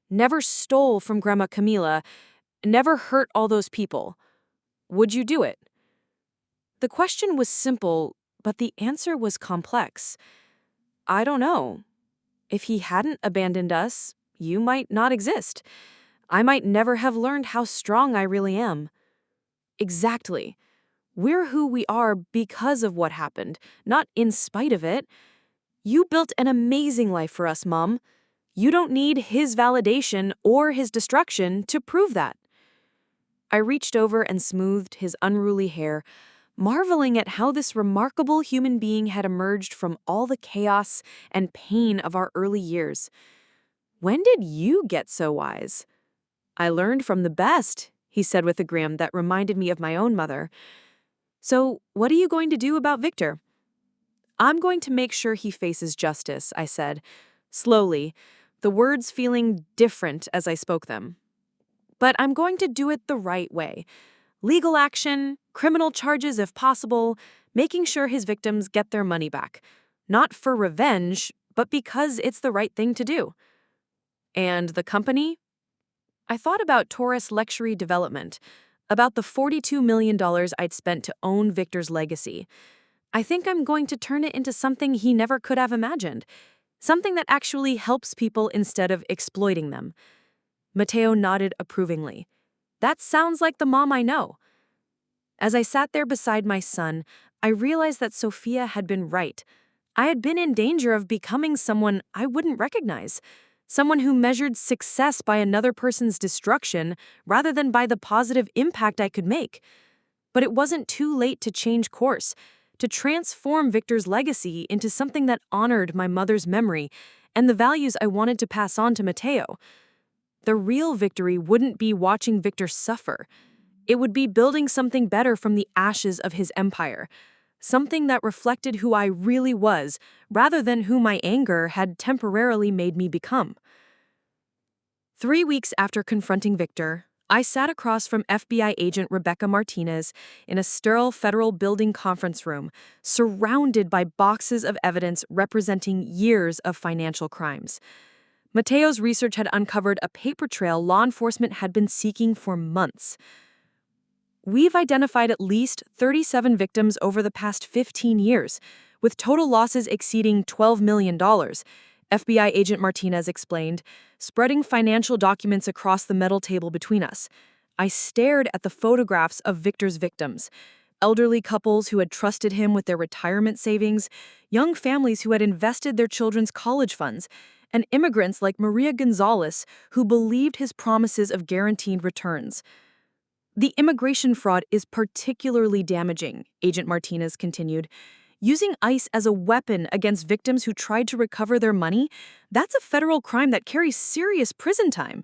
S1: never stole from Grandma Camila, never hurt all those people, would you do it?" The question was simple, but the answer was complex. I don't know. If he hadn't abandoned us, you might not exist. I might never have learned how strong I really am. Exactly. We're who we are because of what happened, not in spite of it. You built an amazing life for us, Mom. You don't need his validation or his destruction to prove that. I reached over and smoothed his unruly hair, marveling at how this remarkable human being had emerged from all the chaos and pain of our early years. "When did you get so wise?" "I learned from the best," he said with a grin that reminded me of my own mother. "So, what are you going to do about Victor?" "I'm going to make sure he faces justice," I said, slowly, the words feeling different as I spoke them. "But I'm going to do it the right way. Legal action, criminal charges if possible, making sure his victims get their money back. Not for revenge, but because it's the right thing to do." "And the company?" I thought about Torres Luxury Development, about the $42 million I'd spent to own Victor's legacy. I think I'm going to turn it into something he never could have imagined, something that actually helps people instead of exploiting them. Mateo nodded approvingly. That sounds like the mom I know. As I sat there beside my son, I realized that Sophia had been right. I had been in danger of becoming someone I wouldn't recognize, someone who measured success by another person's destruction rather than by the positive impact I could make. But it wasn't too late to change course, to transform Victor's legacy into something that honored my mother's memory and the values I wanted to pass on to Mateo. The real victory wouldn't be watching Victor suffer. It would be building something better from the ashes of his empire, something that reflected who I really was, rather than who my anger had temporarily made me become. 3 weeks after confronting Victor, I sat across from FBI agent Rebecca Martinez in a sterile federal building conference room, surrounded by boxes of evidence representing years of financial crimes. Mateo's research had uncovered a paper trail law enforcement had been seeking for months. We've identified at least 37 victims over the past 15 years, with total losses exceeding $12 million, FBI agent Martinez explained, spreading financial documents across the metal table between us. I stared at the photographs of Victor's victims, elderly couples who had trusted him with their retirement savings, young families who had invested their children's college funds, and immigrants like Maria Gonzalez who believed his promises of guaranteed returns. The immigration fraud is particularly damaging, Agent Martinez continued. Using ICE as a weapon against victims who tried to recover their money, that's a federal crime that carries serious prison time.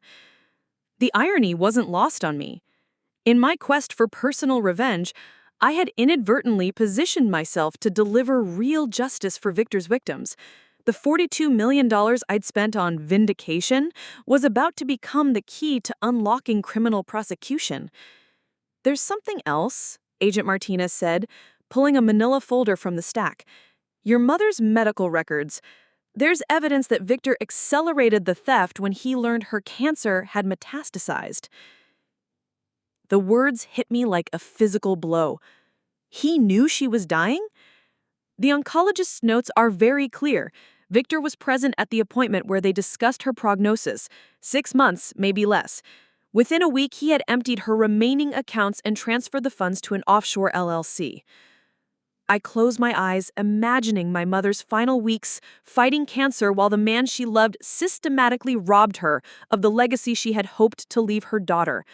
S1: The irony wasn't lost on me. In my quest for personal revenge, I had inadvertently positioned myself to deliver real justice for Victor's victims. The $42 million I'd spent on vindication was about to become the key to unlocking criminal prosecution. There's something else, Agent Martinez said, pulling a manila folder from the stack. Your mother's medical records. There's evidence that Victor accelerated the theft when he learned her cancer had metastasized. The words hit me like a physical blow. He knew she was dying? The oncologist's notes are very clear. Victor was present at the appointment where they discussed her prognosis, 6 months, maybe less. Within a week, he had emptied her remaining accounts and transferred the funds to an offshore LLC. I closed my eyes, imagining my mother's final weeks fighting cancer while the man she loved systematically robbed her of the legacy she had hoped to leave her daughter.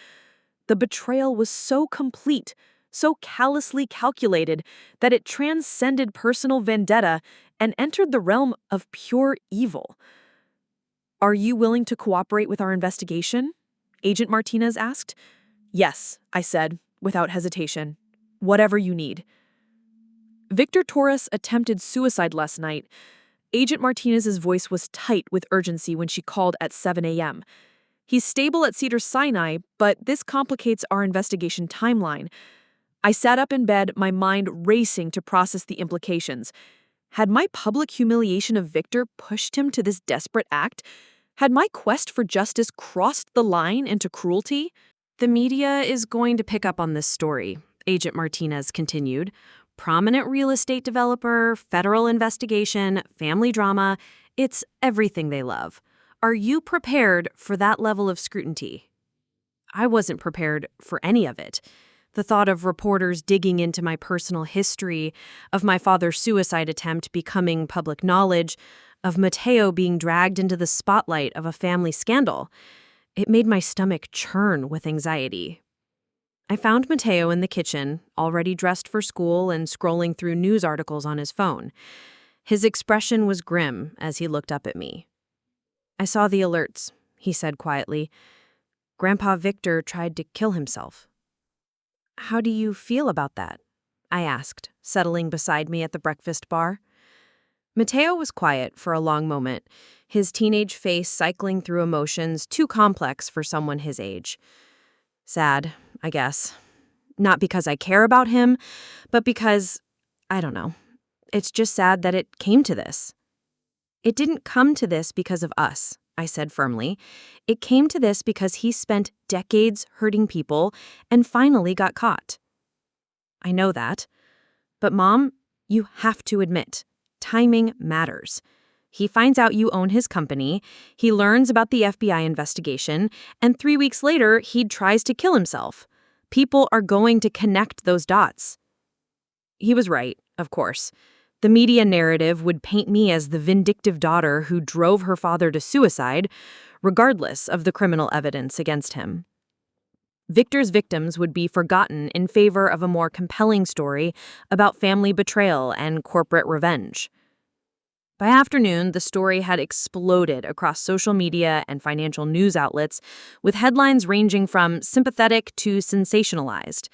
S1: The betrayal was so complete, so callously calculated, that it transcended personal vendetta and entered the realm of pure evil. Are you willing to cooperate with our investigation? Agent Martinez asked. Yes, I said, without hesitation. Whatever you need. Victor Torres attempted suicide last night. Agent Martinez's voice was tight with urgency when she called at 7 a.m. He's stable at Cedars-Sinai, but this complicates our investigation timeline. I sat up in bed, my mind racing to process the implications. Had my public humiliation of Victor pushed him to this desperate act? Had my quest for justice crossed the line into cruelty? The media is going to pick up on this story, Agent Martinez continued. Prominent real estate developer, federal investigation, family drama, it's everything they love. Are you prepared for that level of scrutiny? I wasn't prepared for any of it. The thought of reporters digging into my personal history, of my father's suicide attempt becoming public knowledge, of Mateo being dragged into the spotlight of a family scandal, it made my stomach churn with anxiety. I found Mateo in the kitchen, already dressed for school and scrolling through news articles on his phone. His expression was grim as he looked up at me. I saw the alerts, he said quietly. Grandpa Victor tried to kill himself. How do you feel about that? I asked, settling beside me at the breakfast bar. Mateo was quiet for a long moment, his teenage face cycling through emotions too complex for someone his age. Sad, I guess. Not because I care about him, but because, I don't know. It's just sad that it came to this. It didn't come to this because of us, I said firmly. It came to this because he spent decades hurting people and finally got caught. I know that. But Mom, you have to admit, timing matters.
S2: He finds out you own his company, he learns about the FBI investigation, and 3 weeks later, he tries to kill himself. People are going to connect those dots. He was right, of course. The media narrative would paint me as the vindictive daughter who drove her father to suicide, regardless of the criminal evidence against him. Victor's victims would be forgotten in favor of a more compelling story about family betrayal and corporate revenge. By afternoon, the story had exploded across social media and financial news outlets, with headlines ranging from sympathetic to sensationalized.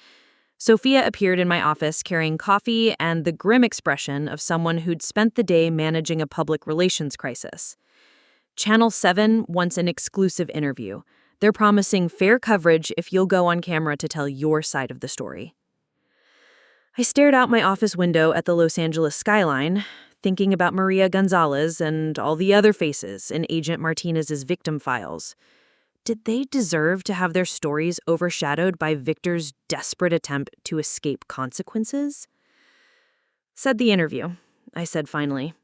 S2: Sophia appeared in my office carrying coffee and the grim expression of someone who'd spent the day managing a public relations crisis. Channel 7 wants an exclusive interview. They're promising fair coverage if you'll go on camera to tell your side of the story. I stared out my office window at the Los Angeles skyline, thinking about Maria Gonzalez and all the other faces in Agent Martinez's victim files. Did they deserve to have their stories overshadowed by Victor's desperate attempt to escape consequences? Said the interview, I said finally.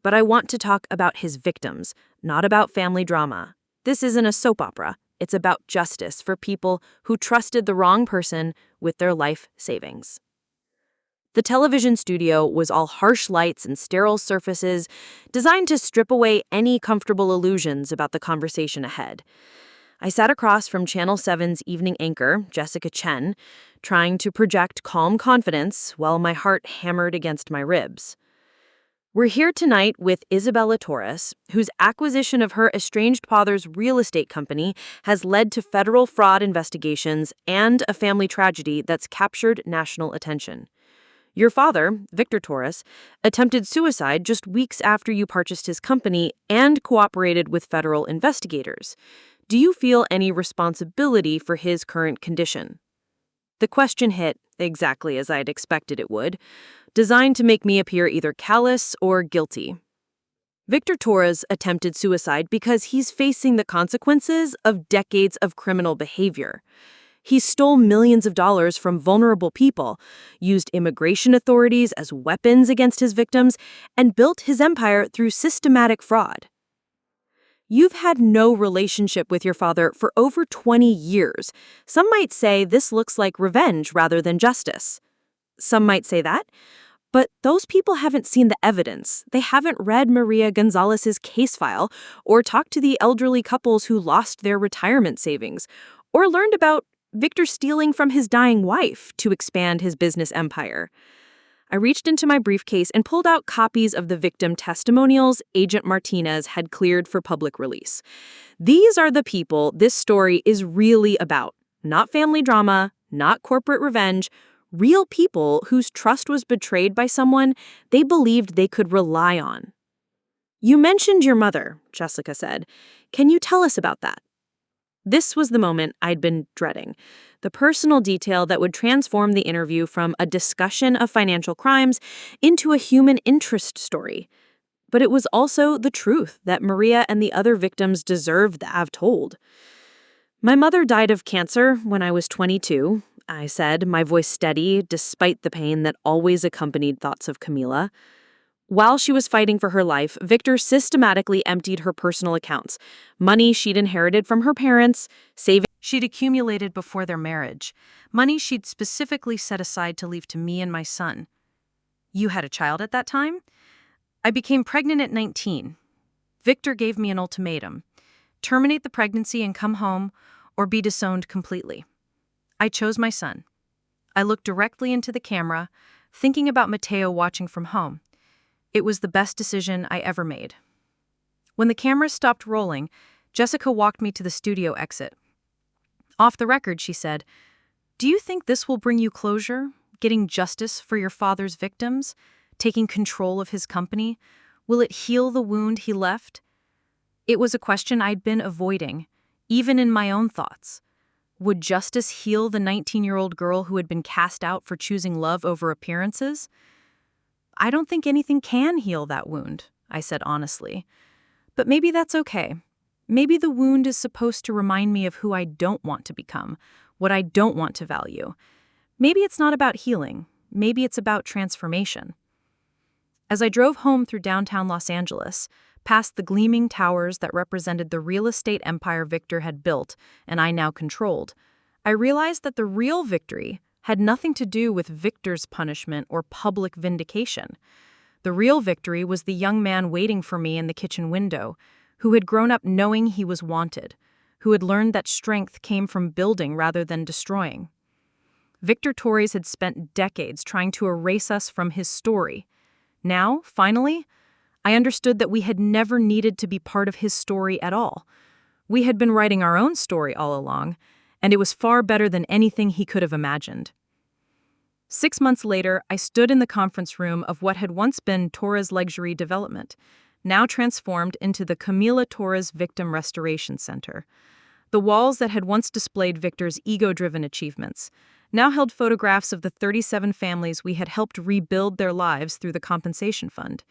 S2: But I want to talk about his victims, not about family drama. This isn't a soap opera. It's about justice for people who trusted the wrong person with their life savings. The television studio was all harsh lights and sterile surfaces, designed to strip away any comfortable illusions about the conversation ahead. I sat across from Channel 7's evening anchor, Jessica Chen, trying to project calm confidence while my heart hammered against my ribs. We're here tonight with Isabella Torres, whose acquisition of her estranged father's real estate company has led to federal fraud investigations and a family tragedy that's captured national attention. Your father, Victor Torres, attempted suicide just weeks after you purchased his company and cooperated with federal investigators. Do you feel any responsibility for his current condition? The question hit exactly as I'd expected it would, designed to make me appear either callous or guilty. Victor Torres attempted suicide because he's facing the consequences of decades of criminal behavior. He stole millions of dollars from vulnerable people, used immigration authorities as weapons against his victims, and built his empire through systematic fraud. You've had no relationship with your father for over 20 years. Some might say this looks like revenge rather than justice. Some might say that, but those people haven't seen the evidence. They haven't read Maria Gonzalez's case file or talked to the elderly couples who lost their retirement savings or learned about Victor stealing from his dying wife to expand his business empire. I reached into my briefcase and pulled out copies of the victim testimonials Agent Martinez had cleared for public release. These are the people this story is really about. Not family drama, not corporate revenge, real people whose trust was betrayed by someone they believed they could rely on. You mentioned your mother, Jessica said. Can you tell us about that? This was the moment I'd been dreading, the personal detail that would transform the interview from a discussion of financial crimes into a human interest story. But it was also the truth that Maria and the other victims deserved to have told. My mother died of cancer when I was 22, I said, my voice steady despite the pain that always accompanied thoughts of Camila. While she was fighting for her life, Victor systematically emptied her personal accounts, money she'd inherited from her parents, savings she'd accumulated before their marriage, money she'd specifically set aside to leave to me and my son. You had a child at that time? I became pregnant at 19. Victor gave me an ultimatum: terminate the pregnancy and come home, or be disowned completely. I chose my son. I looked directly into the camera, thinking about Mateo watching from home. It was the best decision I ever made. When the cameras stopped rolling, Jessica walked me to the studio exit. Off the record, she said, "Do you think this will bring you closure, getting justice for your father's victims, taking control of his company? Will it heal the wound he left?" It was a question I'd been avoiding, even in my own thoughts. Would justice heal the 19-year-old girl who had been cast out for choosing love over appearances? I don't think anything can heal that wound, I said honestly. But maybe that's okay. Maybe the wound is supposed to remind me of who I don't want to become, what I don't want to value. Maybe it's not about healing. Maybe it's about transformation. As I drove home through downtown Los Angeles, past the gleaming towers that represented the real estate empire Victor had built and I now controlled, I realized that the real victory had nothing to do with Victor's punishment or public vindication. The real victory was the young man waiting for me in the kitchen window, who had grown up knowing he was wanted, who had learned that strength came from building rather than destroying. Victor Torres had spent decades trying to erase us from his story. Now, finally, I understood that we had never needed to be part of his story at all. We had been writing our own story all along, and it was far better than anything he could have imagined. 6 months later, I stood in the conference room of what had once been Torres Luxury Development, now transformed into the Camila Torres Victim Restoration Center. The walls that had once displayed Victor's ego-driven achievements now held photographs of the 37 families we had helped rebuild their lives through the compensation fund.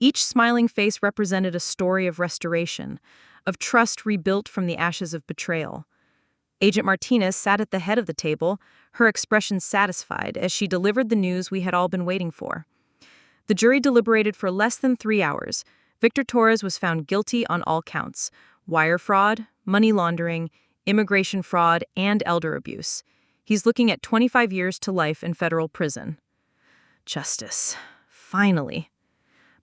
S2: Each smiling face represented a story of restoration, of trust rebuilt from the ashes of betrayal. Agent Martinez sat at the head of the table, her expression satisfied as she delivered the news we had all been waiting for. The jury deliberated for less than 3 hours. Victor Torres was found guilty on all counts: wire fraud, money laundering, immigration fraud, and elder abuse. He's looking at 25 years to life in federal prison. Justice. Finally.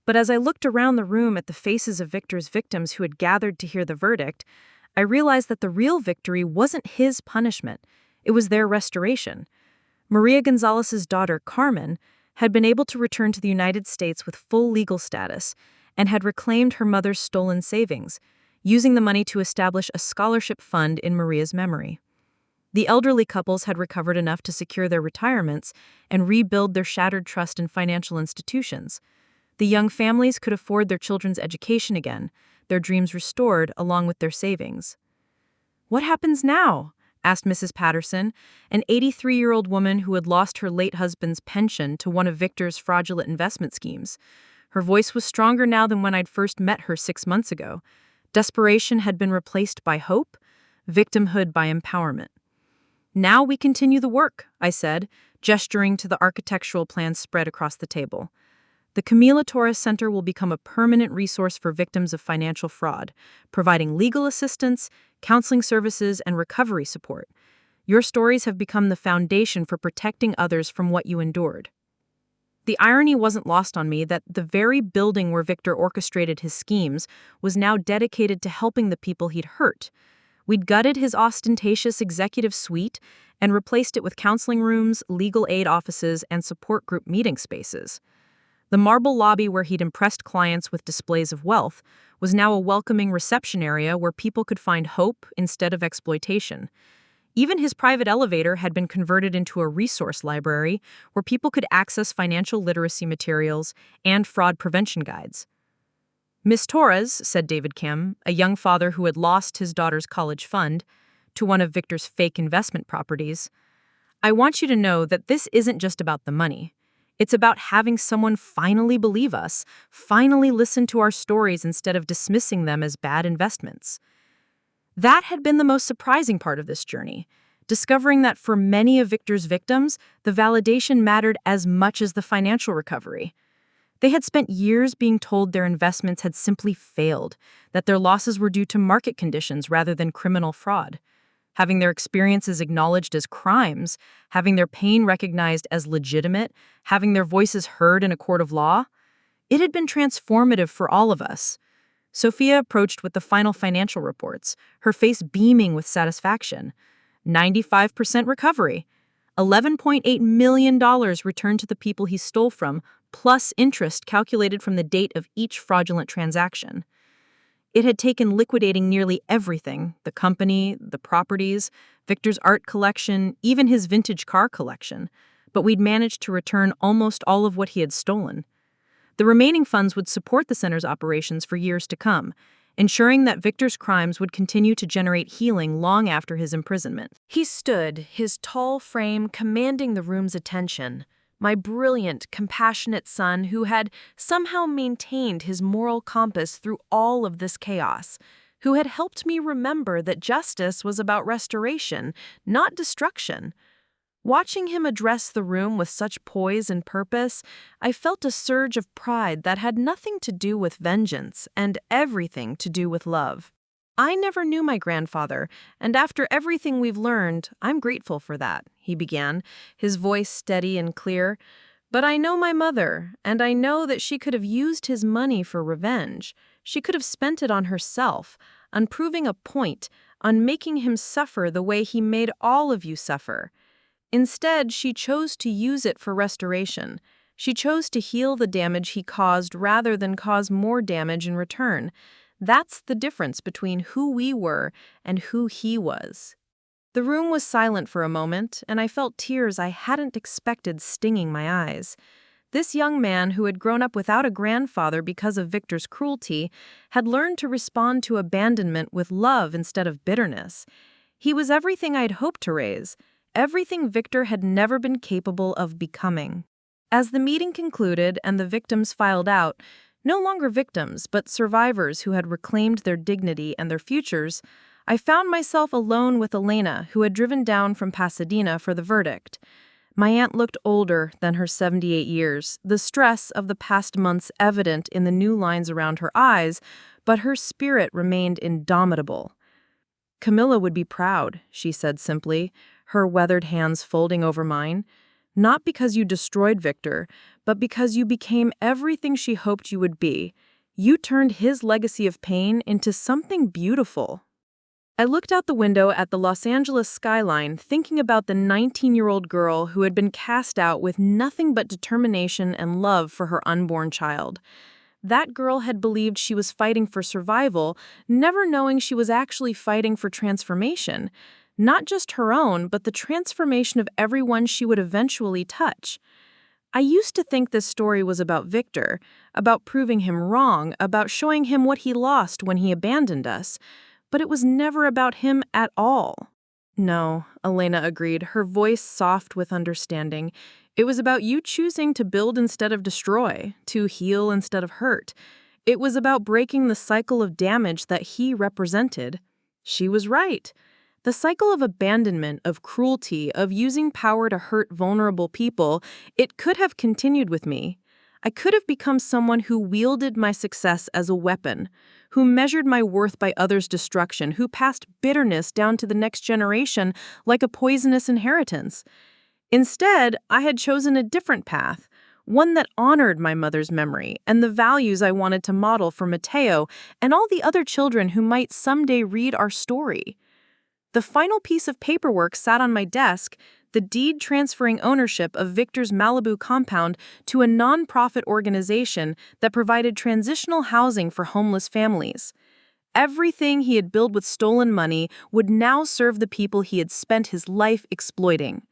S2: But as I looked around the room at the faces of Victor's victims who had gathered to hear the verdict, I realized that the real victory wasn't his punishment. It was their restoration. Maria Gonzalez's daughter, Carmen, had been able to return to the United States with full legal status and had reclaimed her mother's stolen savings, using the money to establish a scholarship fund in Maria's memory. The elderly couples had recovered enough to secure their retirements and rebuild their shattered trust in financial institutions. The young families could afford their children's education again, their dreams restored along with their savings. "What happens now?" asked Mrs. Patterson, an 83-year-old woman who had lost her late husband's pension to one of Victor's fraudulent investment schemes. Her voice was stronger now than when I'd first met her 6 months ago. Desperation had been replaced by hope, victimhood by empowerment. "Now we continue the work," I said, gesturing to the architectural plans spread across the table. The Camila Torres Center will become a permanent resource for victims of financial fraud, providing legal assistance, counseling services, and recovery support. Your stories have become the foundation for protecting others from what you endured. The irony wasn't lost on me that the very building where Victor orchestrated his schemes was now dedicated to helping the people he'd hurt. We'd gutted his ostentatious executive suite and replaced it with counseling rooms, legal aid offices, and support group meeting spaces. The marble lobby where he'd impressed clients with displays of wealth was now a welcoming reception area where people could find hope instead of exploitation. Even his private elevator had been converted into a resource library where people could access financial literacy materials and fraud prevention guides. "Miss Torres," said David Kim, a young father who had lost his daughter's college fund to one of Victor's fake investment properties, "I want you to know that this isn't just about the money. It's about having someone finally believe us, finally listen to our stories instead of dismissing them as bad investments." That had been the most surprising part of this journey, discovering that for many of Victor's victims, the validation mattered as much as the financial recovery. They had spent years being told their investments had simply failed, that their losses were due to market conditions rather than criminal fraud. Having their experiences acknowledged as crimes, having their pain recognized as legitimate, having their voices heard in a court of law, it had been transformative for all of us. Sophia approached with the final financial reports, her face beaming with satisfaction. 95% recovery. $11.8 million returned to the people he stole from, plus interest calculated from the date of each fraudulent transaction. It had taken liquidating nearly everything: the company, the properties, Victor's art collection, even his vintage car collection, but we'd managed to return almost all of what he had stolen. The remaining funds would support the center's operations for years to come, ensuring that Victor's crimes would continue to generate healing long after his imprisonment. He stood, his tall frame commanding the room's attention, my brilliant, compassionate son who had somehow maintained his moral compass through all of this chaos, who had helped me remember that justice was about restoration, not destruction.
S1: Watching him address the room with such poise and purpose, I felt a surge of pride that had nothing to do with vengeance and everything to do with love. I never knew my grandfather, and after everything we've learned, I'm grateful for that, he began, his voice steady and clear. But I know my mother, and I know that she could have used his money for revenge. She could have spent it on herself, on proving a point, on making him suffer the way he made all of you suffer. Instead, she chose to use it for restoration. She chose to heal the damage he caused rather than cause more damage in return. That's the difference between who we were and who he was. The room was silent for a moment, and I felt tears I hadn't expected stinging my eyes. This young man, who had grown up without a grandfather because of Victor's cruelty, had learned to respond to abandonment with love instead of bitterness. He was everything I'd hoped to raise, everything Victor had never been capable of becoming. As the meeting concluded and the victims filed out, no longer victims, but survivors who had reclaimed their dignity and their futures, I found myself alone with Elena, who had driven down from Pasadena for the verdict. My aunt looked older than her 78 years, the stress of the past months evident in the new lines around her eyes, but her spirit remained indomitable. "Camilla would be proud," she said simply, her weathered hands folding over mine. "Not because you destroyed Victor, but because you became everything she hoped you would be. You turned his legacy of pain into something beautiful." I looked out the window at the Los Angeles skyline, thinking about the 19-year-old girl who had been cast out with nothing but determination and love for her unborn child. That girl had believed she was fighting for survival, never knowing she was actually fighting for transformation. Not just her own, but the transformation of everyone she would eventually touch. I used to think this story was about Victor, about proving him wrong, about showing him what he lost when he abandoned us. But it was never about him at all. "No," Elena agreed, her voice soft with understanding. "It was about you choosing to build instead of destroy, to heal instead of hurt. It was about breaking the cycle of damage that he represented." She was right. The cycle of abandonment, of cruelty, of using power to hurt vulnerable people, it could have continued with me. I could have become someone who wielded my success as a weapon, who measured my worth by others' destruction, who passed bitterness down to the next generation like a poisonous inheritance. Instead, I had chosen a different path, one that honored my mother's memory and the values I wanted to model for Mateo and all the other children who might someday read our story. The final piece of paperwork sat on my desk, the deed transferring ownership of Victor's Malibu compound to a nonprofit organization that provided transitional housing for homeless families. Everything he had built with stolen money would now serve the people he had spent his life exploiting.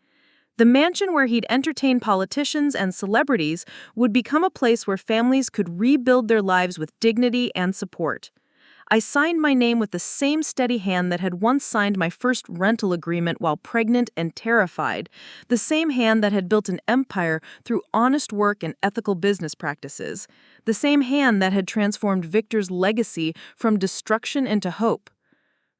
S1: The mansion where he'd entertain politicians and celebrities would become a place where families could rebuild their lives with dignity and support. I signed my name with the same steady hand that had once signed my first rental agreement while pregnant and terrified, the same hand that had built an empire through honest work and ethical business practices, the same hand that had transformed Victor's legacy from destruction into hope.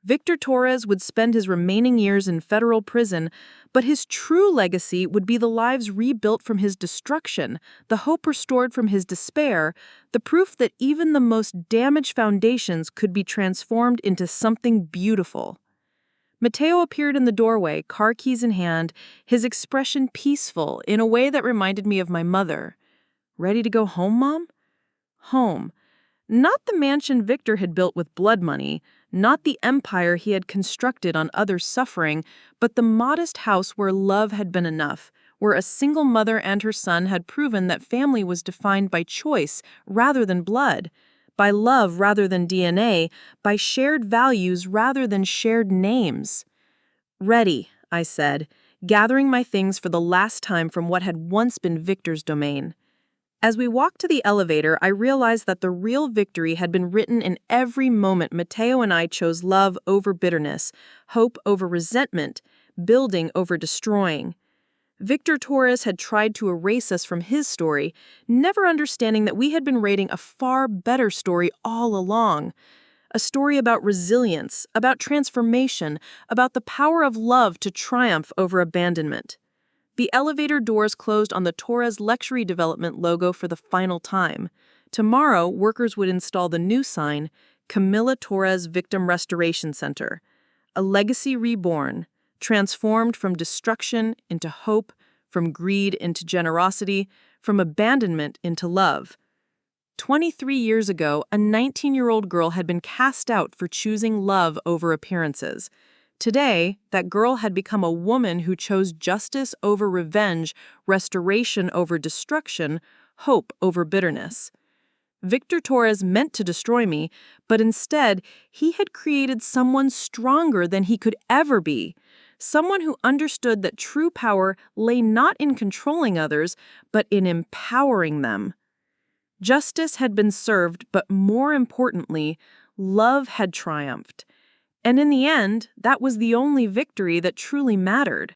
S1: Victor Torres would spend his remaining years in federal prison, but his true legacy would be the lives rebuilt from his destruction, the hope restored from his despair, the proof that even the most damaged foundations could be transformed into something beautiful. Mateo appeared in the doorway, car keys in hand, his expression peaceful in a way that reminded me of my mother. "Ready to go home, Mom?" Home. Not the mansion Victor had built with blood money, not the empire he had constructed on others' suffering, but the modest house where love had been enough, where a single mother and her son had proven that family was defined by choice rather than blood, by love rather than DNA, by shared values rather than shared names. "Ready," I said, gathering my things for the last time from what had once been Victor's domain. As we walked to the elevator, I realized that the real victory had been written in every moment Mateo and I chose love over bitterness, hope over resentment, building over destroying. Victor Torres had tried to erase us from his story, never understanding that we had been writing a far better story all along. A story about resilience, about transformation, about the power of love to triumph over abandonment.
S3: The elevator doors closed on the Torres luxury development logo for the final time. Tomorrow, workers would install the new sign, Camilla Torres Victim Restoration Center. A legacy reborn, transformed from destruction into hope, from greed into generosity, from abandonment into love. 23 years ago, a 19-year-old girl had been cast out for choosing love over appearances. Today, that girl had become a woman who chose justice over revenge, restoration over destruction, hope over bitterness. Victor Torres meant to destroy me, but instead, he had created someone stronger than he could ever be. Someone who understood that true power lay not in controlling others, but in empowering them. Justice had been served, but more importantly, love had triumphed. And in the end, that was the only victory that truly mattered.